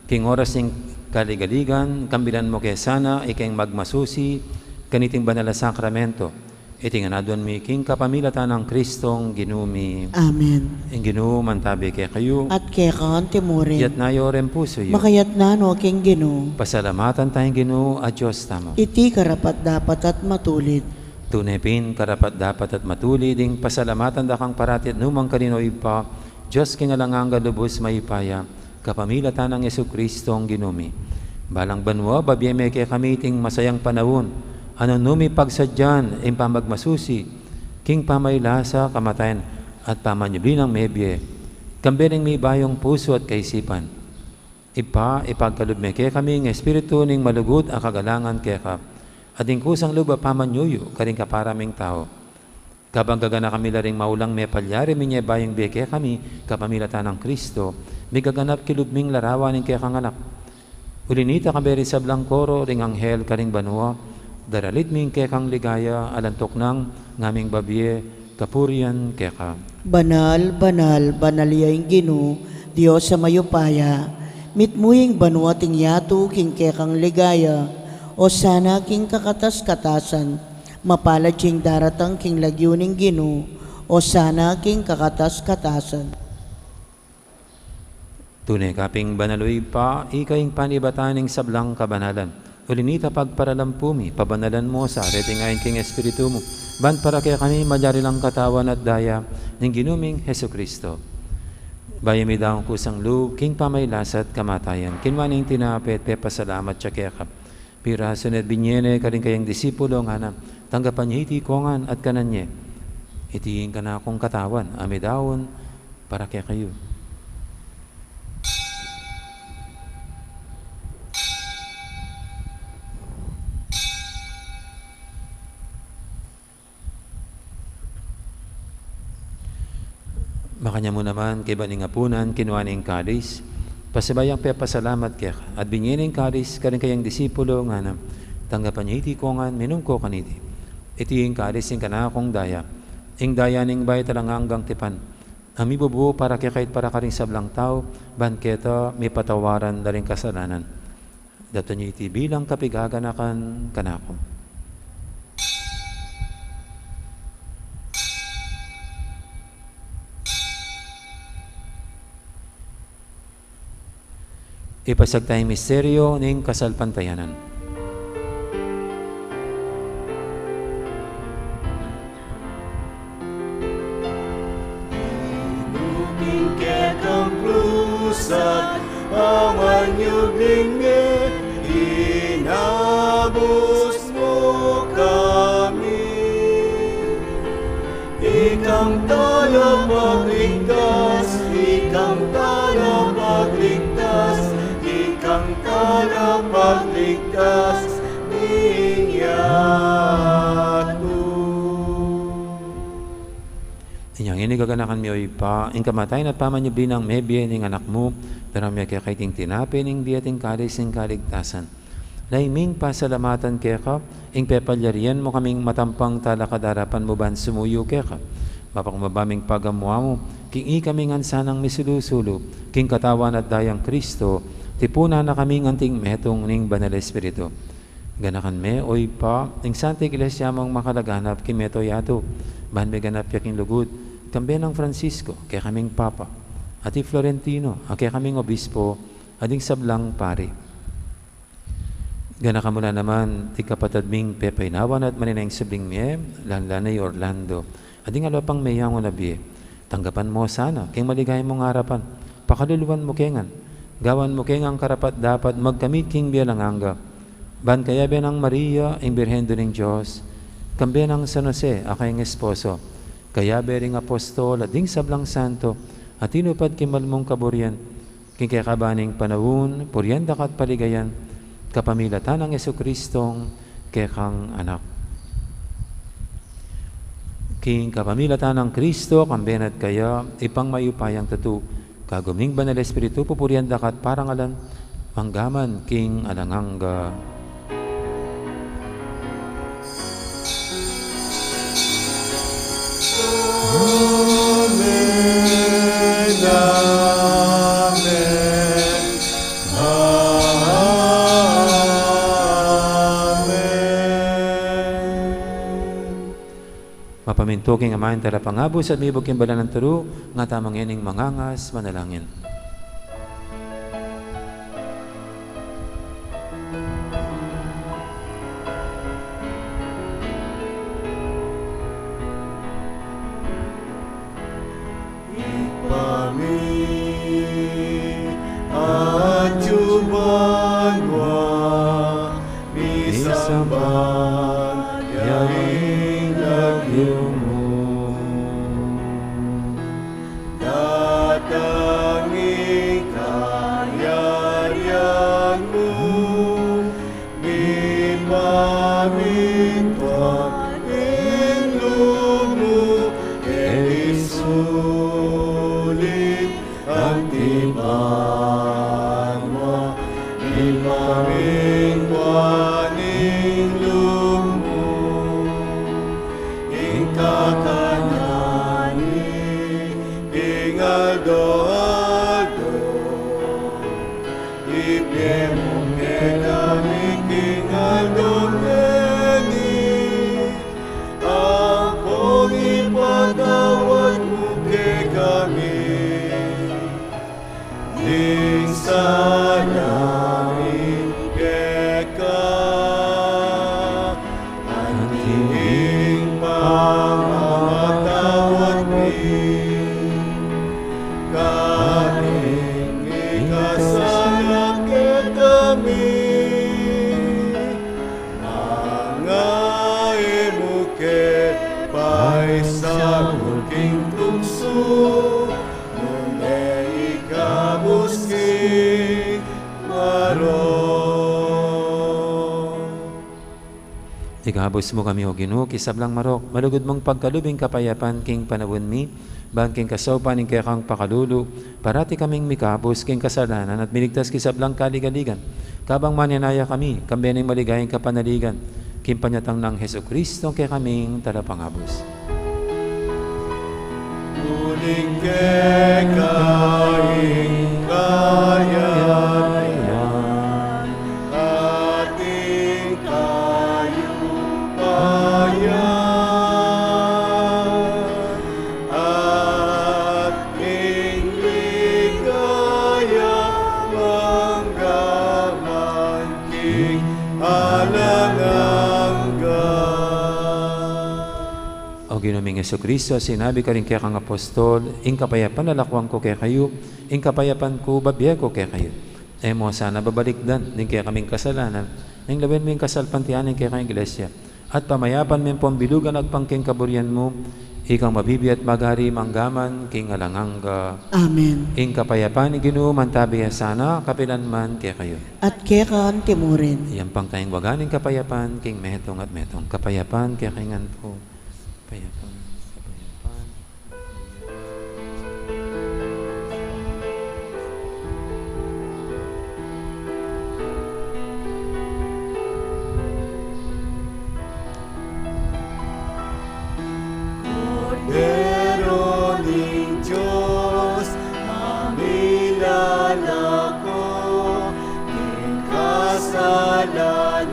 king oras ng kaligaligan, kambilan mo kaya sana, ikeng magmasusi, kaniting banal na sakramento, iting anadwan mi king kapamilatan ng Kristong ginumi. Amen. Ang ginuman tabi kaya kayo, At kaya kang timurin, yat na ren puso yo. makayat na no king Gino, Pasalamatan tayong Ginoo at Diyos tamo. iti karapat dapat at matulid. Tunepin karapat dapat at matuli ding pasalamatan da kang parati at numang kaninoy pa, Diyos kingalangang galubos maipaya, kapamilatan ng Yesu Kristong ginumi. Balang banwa, babiyeme kaya kami ting masayang panahon, ano numi pagsadyan, impamagmasusi, king pamaylasa, kamatayan, at pamanyubilang mebye, kambiring may bayong puso at kaisipan. Ipagkalubme kaya kami ng Espiritu ning malugod ang kagalangan kaya ka, at ing kusang luba pamanyuyo, karing kaparaming tao. Kabanggaga na kami laring maulang may palyari minye bayang beke kami, kapamilatan ng Kristo, may gaganap kilubming larawan ng kaya kang anak. Ulinita kami rin sa blangkoro, ring anghel karing banwa, daralit ming kaya kang ligaya, alantok ng ngaming babye, kapurian kaya ka. Banal, banal, banaliyang Gino, Diyos sa mayupaya, mitmuying banwa ting yato, king kekang ligaya, o sana king kakatas-katasan, mapalad king daratang king lagyuning Gino, o sana king kakatas-katasan. Tunay kaping banaloy pa, ikaing panibataning sablang kabanalan. Ulinita pagparalampumi, pabanalan mo sa areting ayon king Espiritu mo. Ban para kaya kami madyari lang katawan at daya ng ginuming Heso Kristo. Bayami daw kusang loob, king pamaylasat kamatayan. Kinwaning tinapet, pepasalamat siya kaya kap. Piraso net binyene ka rin kayang disipulo nga na tanggapan niya iti kongan at kananye. Itiin ka na akong katawan, amidawon, para kaya kayo. Makanya mo naman kay baning apunan, kinuhaning kalis, pasibayang pepasalamat kaya at binyining kalis, karing kayang disipulo nga na, tanggapan niya iti kongan, minum ko kaniti. Iti yung kalis yung kanakong daya, ing daya ning bay talang hanggang tipan. Ami bubuo para kaya kahit para karing sablang tao, banketa may patawaran daling kasalanan. Dato niya iti bilang kapigaganakan kanako. Ipasag tayong misteryo ng kasalpantayanan. King kekang plusat, awan yubling me, inabos mo kami. Ikang tala magligtas, ikang tala magligtas, ikang tala magligtas, niyato. Inyang inigaganakan mi oy pa, ing kamatayan at pamanyubin ang mebye ning anak mo, pero may kaya kaiting tinapi ning biyating kalis ning kaligtasan. Laiming pasalamatan kaya ka, ing pepalyarian mo kaming matampang talakadarapan mo ban sumuyo kaya ka. Mapakmabaming pagamuha mo, king ikaming ansanang misulo-sulo, king katawan at dayang Kristo, tipuna na kaming anting metong ning banal Espiritu. Ganakan me, oy pa, ing Santa Iglesia mong makalaganap, kimeto yato, ban may ganap yaking lugod, kambe ng Francisco, kaya kaming Papa, ati Florentino, kaya kaming Obispo, ading sablang pari. Ganaka mula naman, ti kapatadming pepainawan at maninang sabling miye, lanlanay Orlando, ading alapang mayang unabi, tanggapan mo sana, king maligay mong harapan, pakaluluan mo kengan, gawan mo kengang karapat dapat magkamit king bialanganga, ban kaya benang Maria, ing Birhen do ning Diyos, kambe ng San Jose, akayong esposo, kaya bering apostol, ading sablang santo, at tinupad kimal mong kaburian, king kakabaning panahon, puryanda kat paligayan, kapamilatan ng Jesucristong kekang anak. King kapamilatan ng Kristo, kambenat kaya, ipang mayupayang tatu, kaguming banal Espiritu, pupurian dakat parangalan, manggaman, King alangangga. Amen, amen, amen. Mapamintuking amahin tara pangabos at mibog kimbala ng turu, nga tamang yaning mangangas, manalangin. At jumanwa misamban yaing nagyumo datangin kayarian mo mimamintwan inlumo isulit ang tipan mo mimamintwan inlumo ingkakanani ingaldo-aldo ipemong kekami kingaldo-neni ang pangipatawad mo kekami ning salamin keka anting pamamatawad mi kaning ikasalak kami mga emuke paisa mulking tukso nune ikabuski maro. Ikabos mo kami o Ginoo, kisablang marok, malugod mong pagkalubing kapayapan, King panawon mi, bangking kasopan ng kekang pakalulu, parati kaming mikabos, King kasalanan, at miligtas kisablang kaligaligan. Kabang maninaya kami, kambeneng maligayang kapanaligan, King panyatang ng Jesucristo, kaya kaming talapangabos. Muling kekaing kayayan ating kayupayan ating ligaya manggaman king alangangga. O Ginoong Jesucristo, sinabi ka rin kaya kang apostol, ing kapayapan lalakwang ko kaya kayo, ing kapayapan ko babiya ko kaya kayo. E mo sana babalikdan, din kaya kaming kasalanan, ning lawin mo yung kasalpantianin kaya kang iglesia, at pamayapan mo yung pambilugan at pangking kaburian mo, ikang mabibi at magari manggaman, king alangangga. Amen. Ing kapayapan ni Ginoo, mantabiya sana, kapilan man kaya kayo. At kekan timurin. Iyang pangkayang waganing kapayapan, king metong at metong. Kapayapan kaya kaingan po. Kapayapan, kapayapan. Cordero ning Diyos, amilala ko, ning kasalanan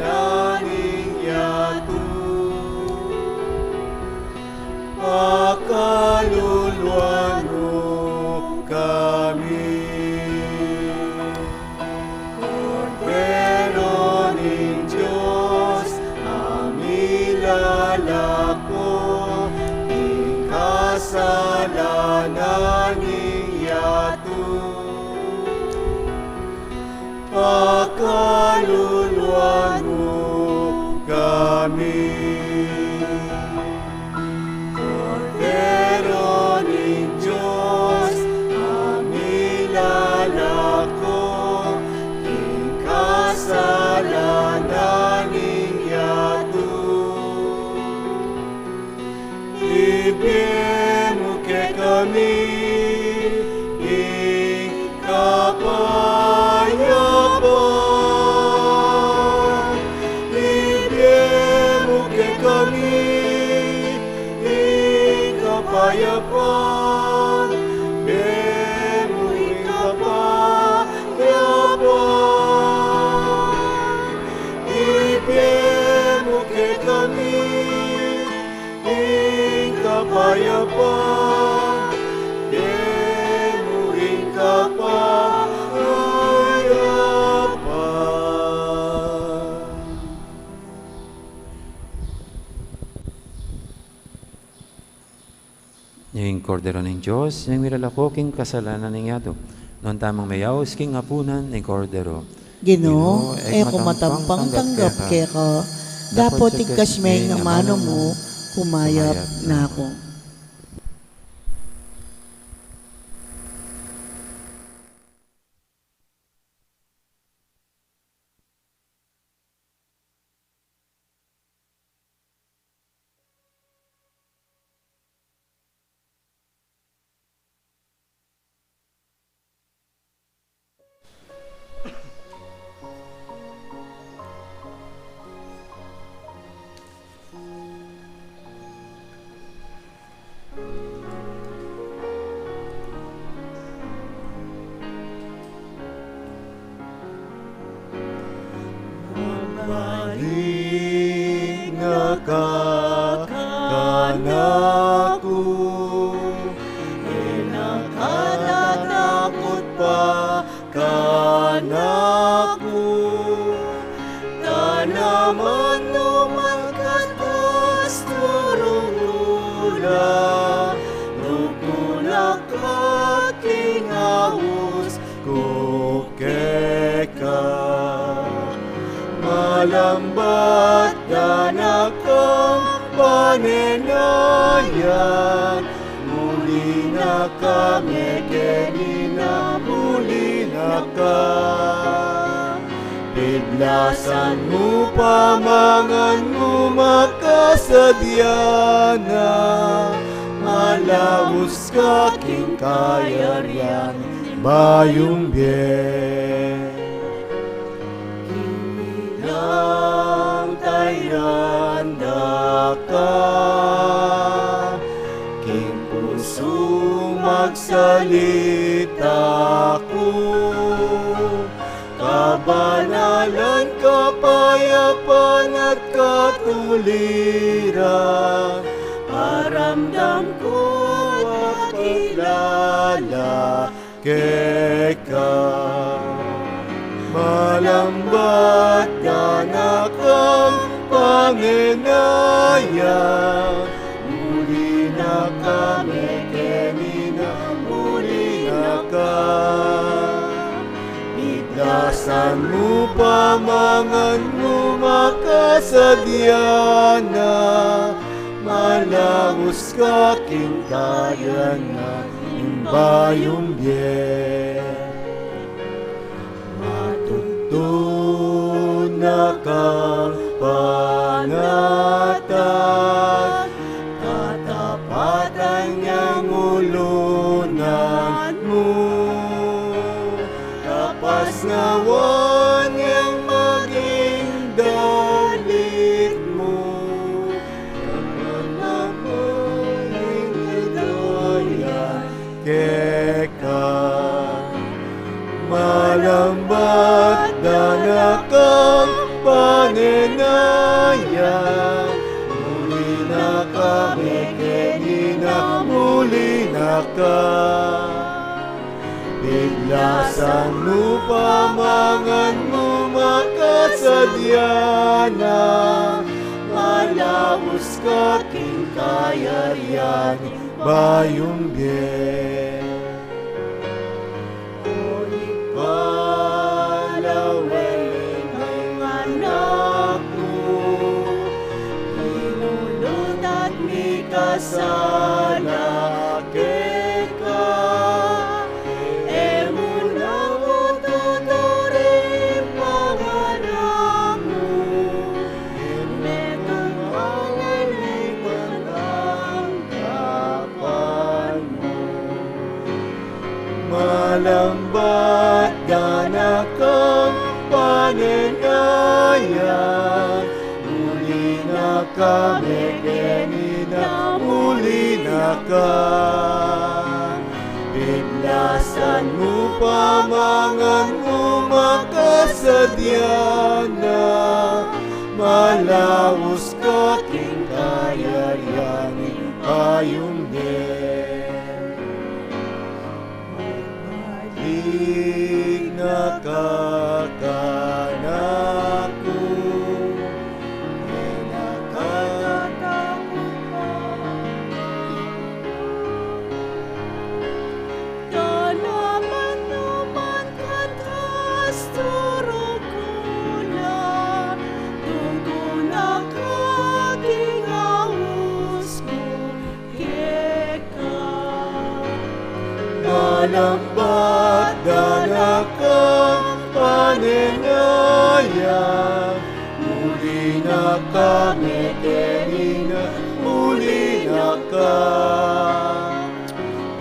ning yato. Pakaluluan mo kami. Cordero ning Diyos, amilala ko, kasalanan ning yato. Pakaluluan mo kami. Cordero ning Diyos, amilala ko, ing kasalanan Kordero ng Diyos, yung miralako king kasalanan ng yato. Noon tamang mayaos king apunan ng Kordero. Ginoo, eko matampang tanggap kaya ka, dapat tigkas may nga mano mo, kumayap na ako. Balik na kakanako, nakatatakot pa kanako, tanaman lumagkatas turong lula, nutulak aking ahos kukeka. Malambat danak ang panenayan, muli na kami kenina, muli na ka. Pidlasan mo pamangan mo makasadya na, malawos ka king kayaryan, bayong bien. Ang tayranda ka, king puso magsalita ko, kabanalan, kapayapan at katuliran, paramdam ko at kilala ka. Malambat danak ang pangenayan, muli na kami kenina, muli na ka. Biglasan mo pamangan mo makasadya na, malawos ka king kayan na, imbayong bien. Matutuna kang panatag, katapatan niyang ulunan mo, tapas nawan niyang maging dalit mo, kapanapoy dayan keka. Malambat danak ang panenayan, muli na kami kenina, muli na ka. Biglasan mo pamangan mo makasadya na, malawos ka king kayaryan, bayong bien. Palawin ang anak mo, hinulot at may kasalake ka. Emuna ko tuturin panganak mo, metong angalay pananggapan mo. Malambat danak ang panenayan, muli na kami kenina, muli na ka. Biglasan mo pamangan mo makasadya na, malawos ka king kayaryan, ayong din. Balik na kakanako, nakatatakot pa bada kang panenaya, muli na kami kenina, muli na ka.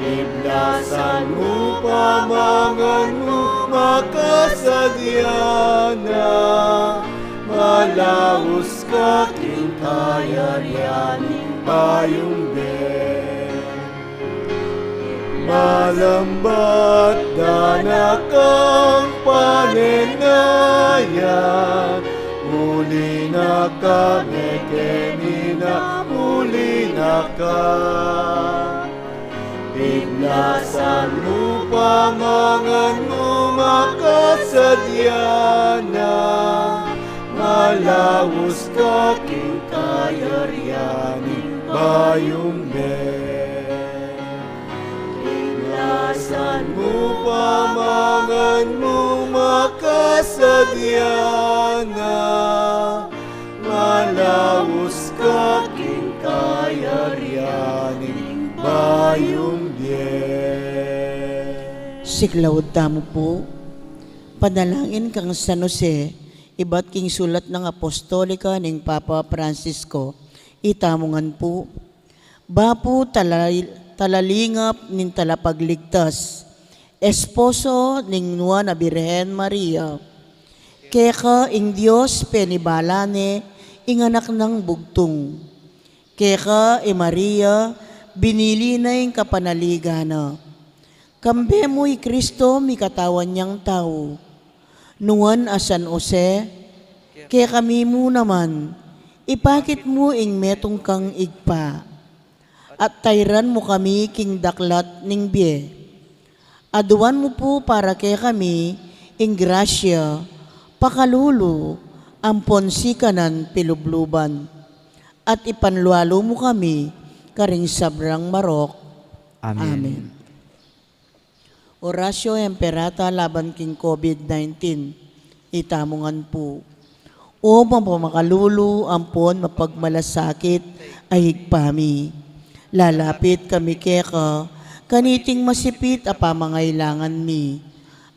Iblasan mo pamangan mo makasadyana, malaos ka king kayaryani payong ben. Malambat dana kang panenaya, muli na kami kenina, muli na ka. Iblasan mo pamangan mo makasadyana, malaos ka king kayaryani payong ben. Iblasan mo pamangan mo makasadyana, malaos ka king kayaryani payong bien. Siklawod tamo po, panalangin kang San Jose, iba't king sulat ng apostolika ng Papa Francisco, itamungan po. Bapo talalingap nin talapagligtas, esposo ning nuwa na Birhen Maria, keka ing Diyos penibalane, inganak ng bugtong. Keka Maria, binili na yung kapanaligana. Kambe mo'y Kristo, mi katawan niyang tao. Nuwan a San Jose, kaya kami mo naman, ipakit mo ing metong kang igpa. At tayran mo kami king daklat ning biye. Aduan mo po para kay kami, ing grasya, pakalulu, ampon sikanan pilubluban. At ipanlualo mo kami, karing sabrang marok. Amen. Orasyo Emperata laban king COVID-19, itamungan po. O mapakalulu, ampon, mapagmalasakit, ay higpami. Lalapit kami keka, kaniting masipit a pamangailangan mi.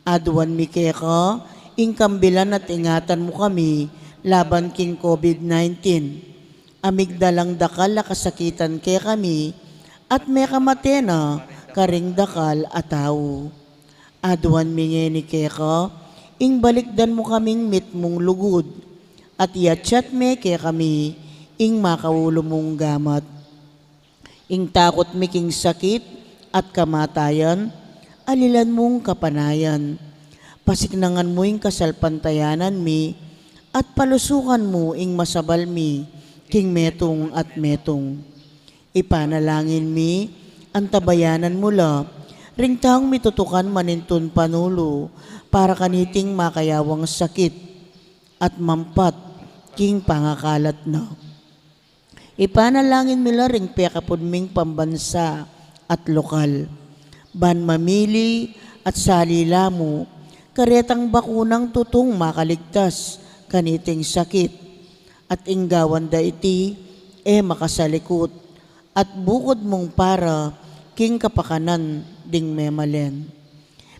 Aduan mi keka, ingkambilan at ingatan mo kami, laban king COVID-19. Amigdalang dakal na kasakitan kay kami, at may kamatena, karing dakal at tao. Aduan mingi ni keka, ing balikdan mo kaming mit mong lugod, at iatsyat me kay kami, ing makaulo mong gamat. Ing takot mi king sakit at kamatayan, alilan mong kapanayan. Pasiknangan mo ing kasalpantayanan mi, at palusukan mo ing masabal mi, king metong at metong. Ipanalangin mi, antabayanan mula, ring taong mitutukan manintun panulo, para kaniting makayawang sakit, at mampat, king pangakalat na. Ipanalangin mila ring pekapod ming pambansa at lokal. Ban mamili at salila mo, karetang bakunang tutong makaligtas, kaniting sakit. At inggawan da iti, makasalikot, at bukod mong para, king kapakanan, ding memalen.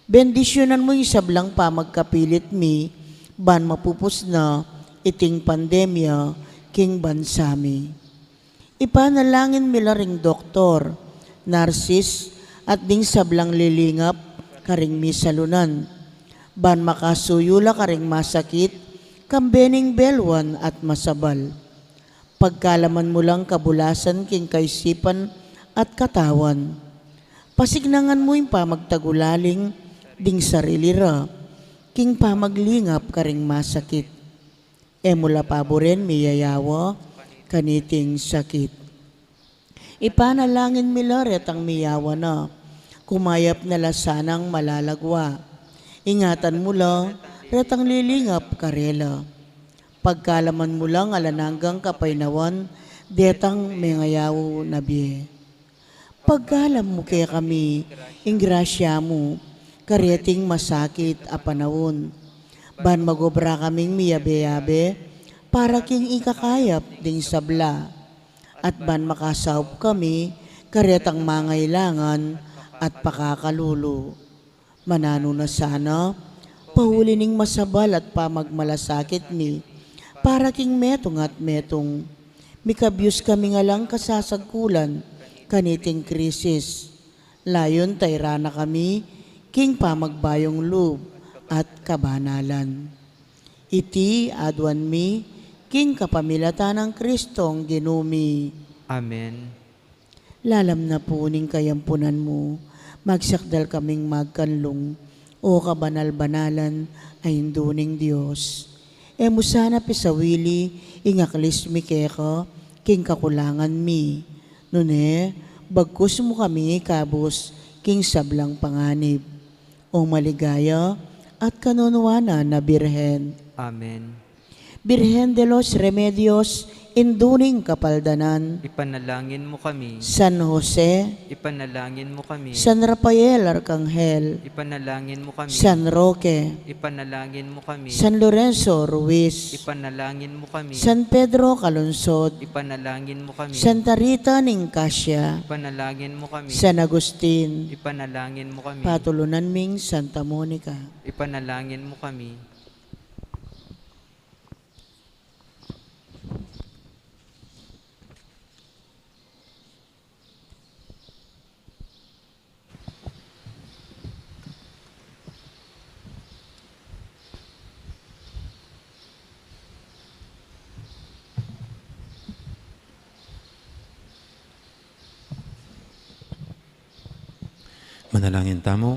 Bendisyonan mo yung sablang pamagkapilit mi, ban mapupus na, iting pandemya, king bansami. Ipanalangin mila ring doktor, narsis, at ding sablang lilingap, karing misalunan. Ban makasuyula karing masakit, kambening belwan at masabal. Pagkalaman mo lang kabulasan king kaisipan at katawan. Pasignangan mo yung pamagtagulaling, ding sarilira, king pamaglingap karing masakit. Mula paboren miyayawa, kaniting sakit. Ipanalangin mila retang miyawa na, kumayap na lasanang malalagwa. Ingatan mo la, retang lilingap karela. Pagkalaman mo lang alananggang kapainawan, detang mengayaw nabiye. Pagkalam mo kaya kami, ingrasya mo, kareting masakit a panahon. Ban magobra kaming miyabe-yabe, para king ikakayap ding sabla. At ban makasawp kami, karetang mangailangan at pakakalulo. Manano na sana, pahuli ning masabal at pamagmalasakit mi, para king metong at metong, mikabyus kami nga lang kasasagkulan, kaniting krisis. Layon tayrana kami, king pamagbayong loob at kabanalan. Iti adwan mi, king kapamilatan ng Kristong ginumi. Amen. Lalam na po ning kayampunan mo, magsakdal kaming magkanlong, o kabanal-banalan ay induning Diyos. Emo sana pisawili, ingaklis mi keka, king kakulangan mi. Nune, bagkus mo kami kabus, king sablang panganib. O maligaya at kanunuana na Birhen. Amen. Birhen de los Remedios, induning kapaldanan. Ipanalangin mo kami. San Jose, Ipanalangin mo kami. San Rafael Arcangel, Ipanalangin mo kami. San Roque, Ipanalangin mo kami. San Lorenzo Ruiz, Ipanalangin mo kami. San Pedro Calungsod, Ipanalangin mo kami. Santa Rita Nicasio, Ipanalangin mo kami. San Agustin, Ipanalangin mo kami. Patulunan ming Santa Monica. Ipanalangin mo kami. Manalangin tamo.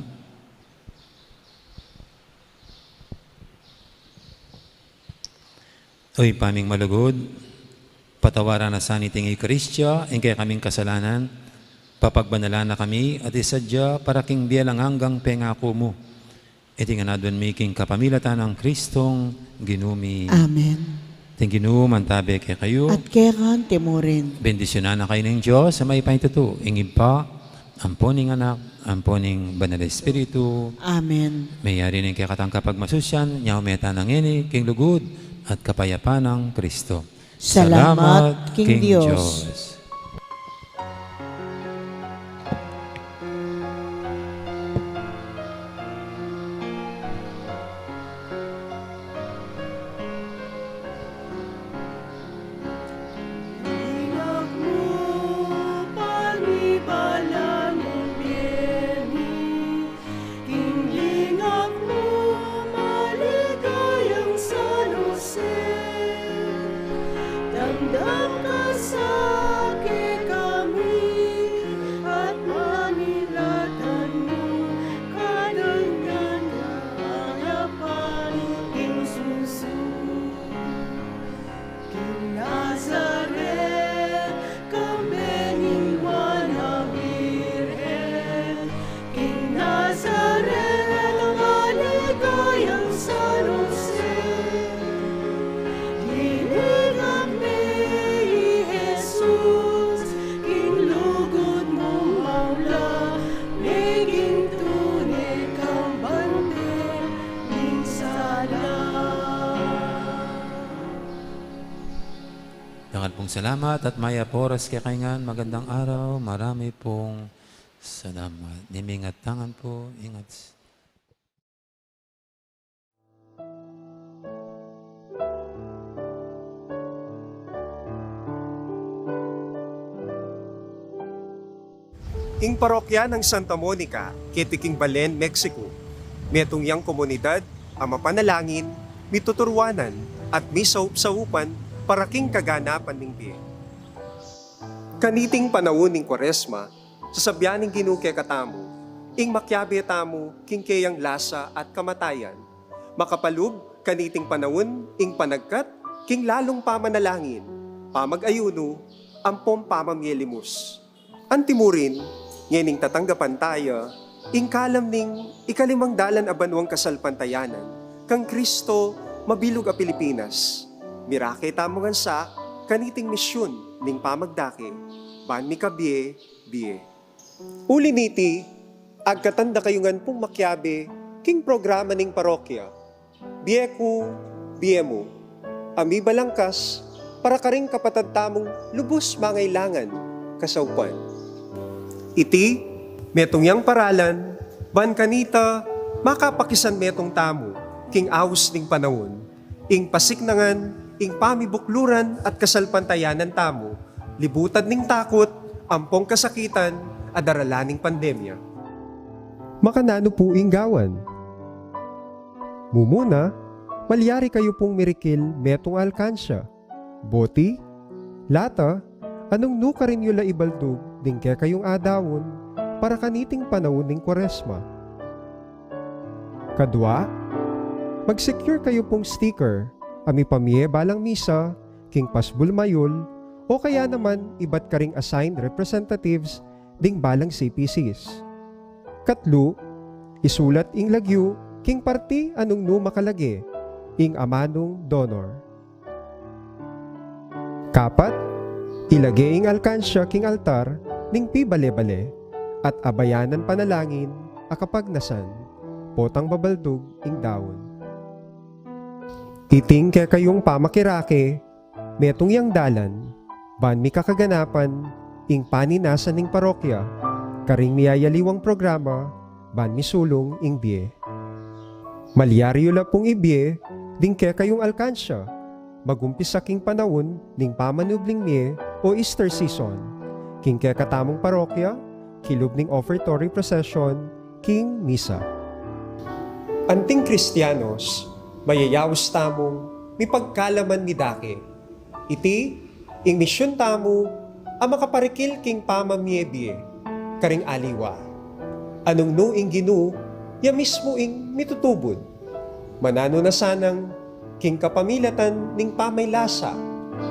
Oy, paming malugod, patawaran na sa niting Kristya, kaya kaming kasalanan, papagbanala na kami, at isadya para king biyalang hanggang pengako mo. Iti nga nadon making kapamilatan ng Kristong ginumi. Amen. Ting ginuman tabi kay kayo. At kekan timurin. Bendisyonan na kayo ng Diyos sa may paituto. Ingib pa, amponing anak, amponing banal Espiritu. Amen. Mayari ng kakatang kapag masusyan, nyaw meta ng ini, king lugod, at kapayapaan ng Kristo. Salamat, King Diyos. Inag mo, panibala ng biyeni. Kinglingag mo, maligayang San Jose. Damdam ka sa kami, at manilatan mo, kadangan na harapan, king susu. King Nazaret, kambeningwan na Birhen. King Nazaret, maligayang San Jose. Dinig kami, Jesus, King lugod mong maula, naging tunay kang bante, ning sala. Dangal pong salamat at maya poras kay kaingan. Magandang araw. Marami pong salamat. Nimingat tangan po. Ingat. Ing parokya ng Santa Monica, Kitiking Balen, Mexico. Metong yang komunidad, ang mapanalangin, mituturwanan, at misaup-saupan para king kaganapan ning biye. Kaniting panahon ning Kwaresma, sasabyaning ginuke katamu, ing makyabe tamu, king kayang lasa at kamatayan. Makapalug, kaniting panahon, ing panagkat, king lalong pamanalangin, pamag-ayuno, ampom pamamyelimus. Antimurin, ngening tatanggapan tayo, ing kalam ning ikalimang dalan abanwang kasalpantayanan, kang Kristo mabilog a Pilipinas. Mirake tamongan sa kaniting misyon ning pamagdake, ban mi kabie, biye. Uli niti, agkatanda kayungan pong makyabe, king programa ning parokya, biye ku, biye mo, ami balangkas, para karing kapatad tamong lubos mangailangan, kasawpan. Iti, metong yang paralan, ban kanita, makapakisan metong tamo, king awos ning panahon, ing pasiknangan, ing pamibukluran at kasalpantayanan tamo, libutan ning takot, ampong kasakitan, adaralaning pandemya. Makanano po ing gawan. Mumuna, malyari kayo pong mirikil metong alkansya. Boti, lata, anong nuka rin yula ibaldog, dingke kayong adawon, para kaniting panahon ning Kwaresma. Kadwa, mag-secure kayo pong sticker, ami pamye balang misa, king pasbul mayol, o kaya naman iba't karing assigned representatives ding balang CPCs. Katlo, isulat ing lagyo, king parti anong nu makalagi, ing amanong donor. Kapat, ilagay ing alkansya king altar, ning pibale-bale, at abayanan panalangin, akapagnasan, potang babaldog ing dawon. Iting kaya kayong pamakirake, metong yang dalan, ban mi kakaganapan, ing paninasan ning parokya, karing miyayaliwang programa, ban mi sulong ing biye. Malyaryo la pong ibiye, ding kaya kayong alkansya, magumpisa king panahon, ning pamanubling miye o Easter season, king kaya katamong parokya, kilub ning offertory procession, king misa. Anting Kristiyanos, mayayawas tamong, mi pagkalaman mi dake. Iti, ing misyon tamo, ang makaparikil king pamamiyebie, karing aliwa. Anong no ing ginu, ya mismo ing mitutubod. Manano na sanang, king kapamilatan ning pamaylasa,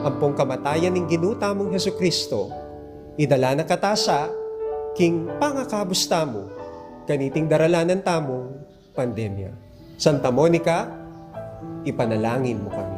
ampong kamatayan ning ginu tamong Hesukristo, idala na katasa, king pangakabus tamo, kaniting daralanan tamong pandemya. Santa Monica, ipanalangin mo kami.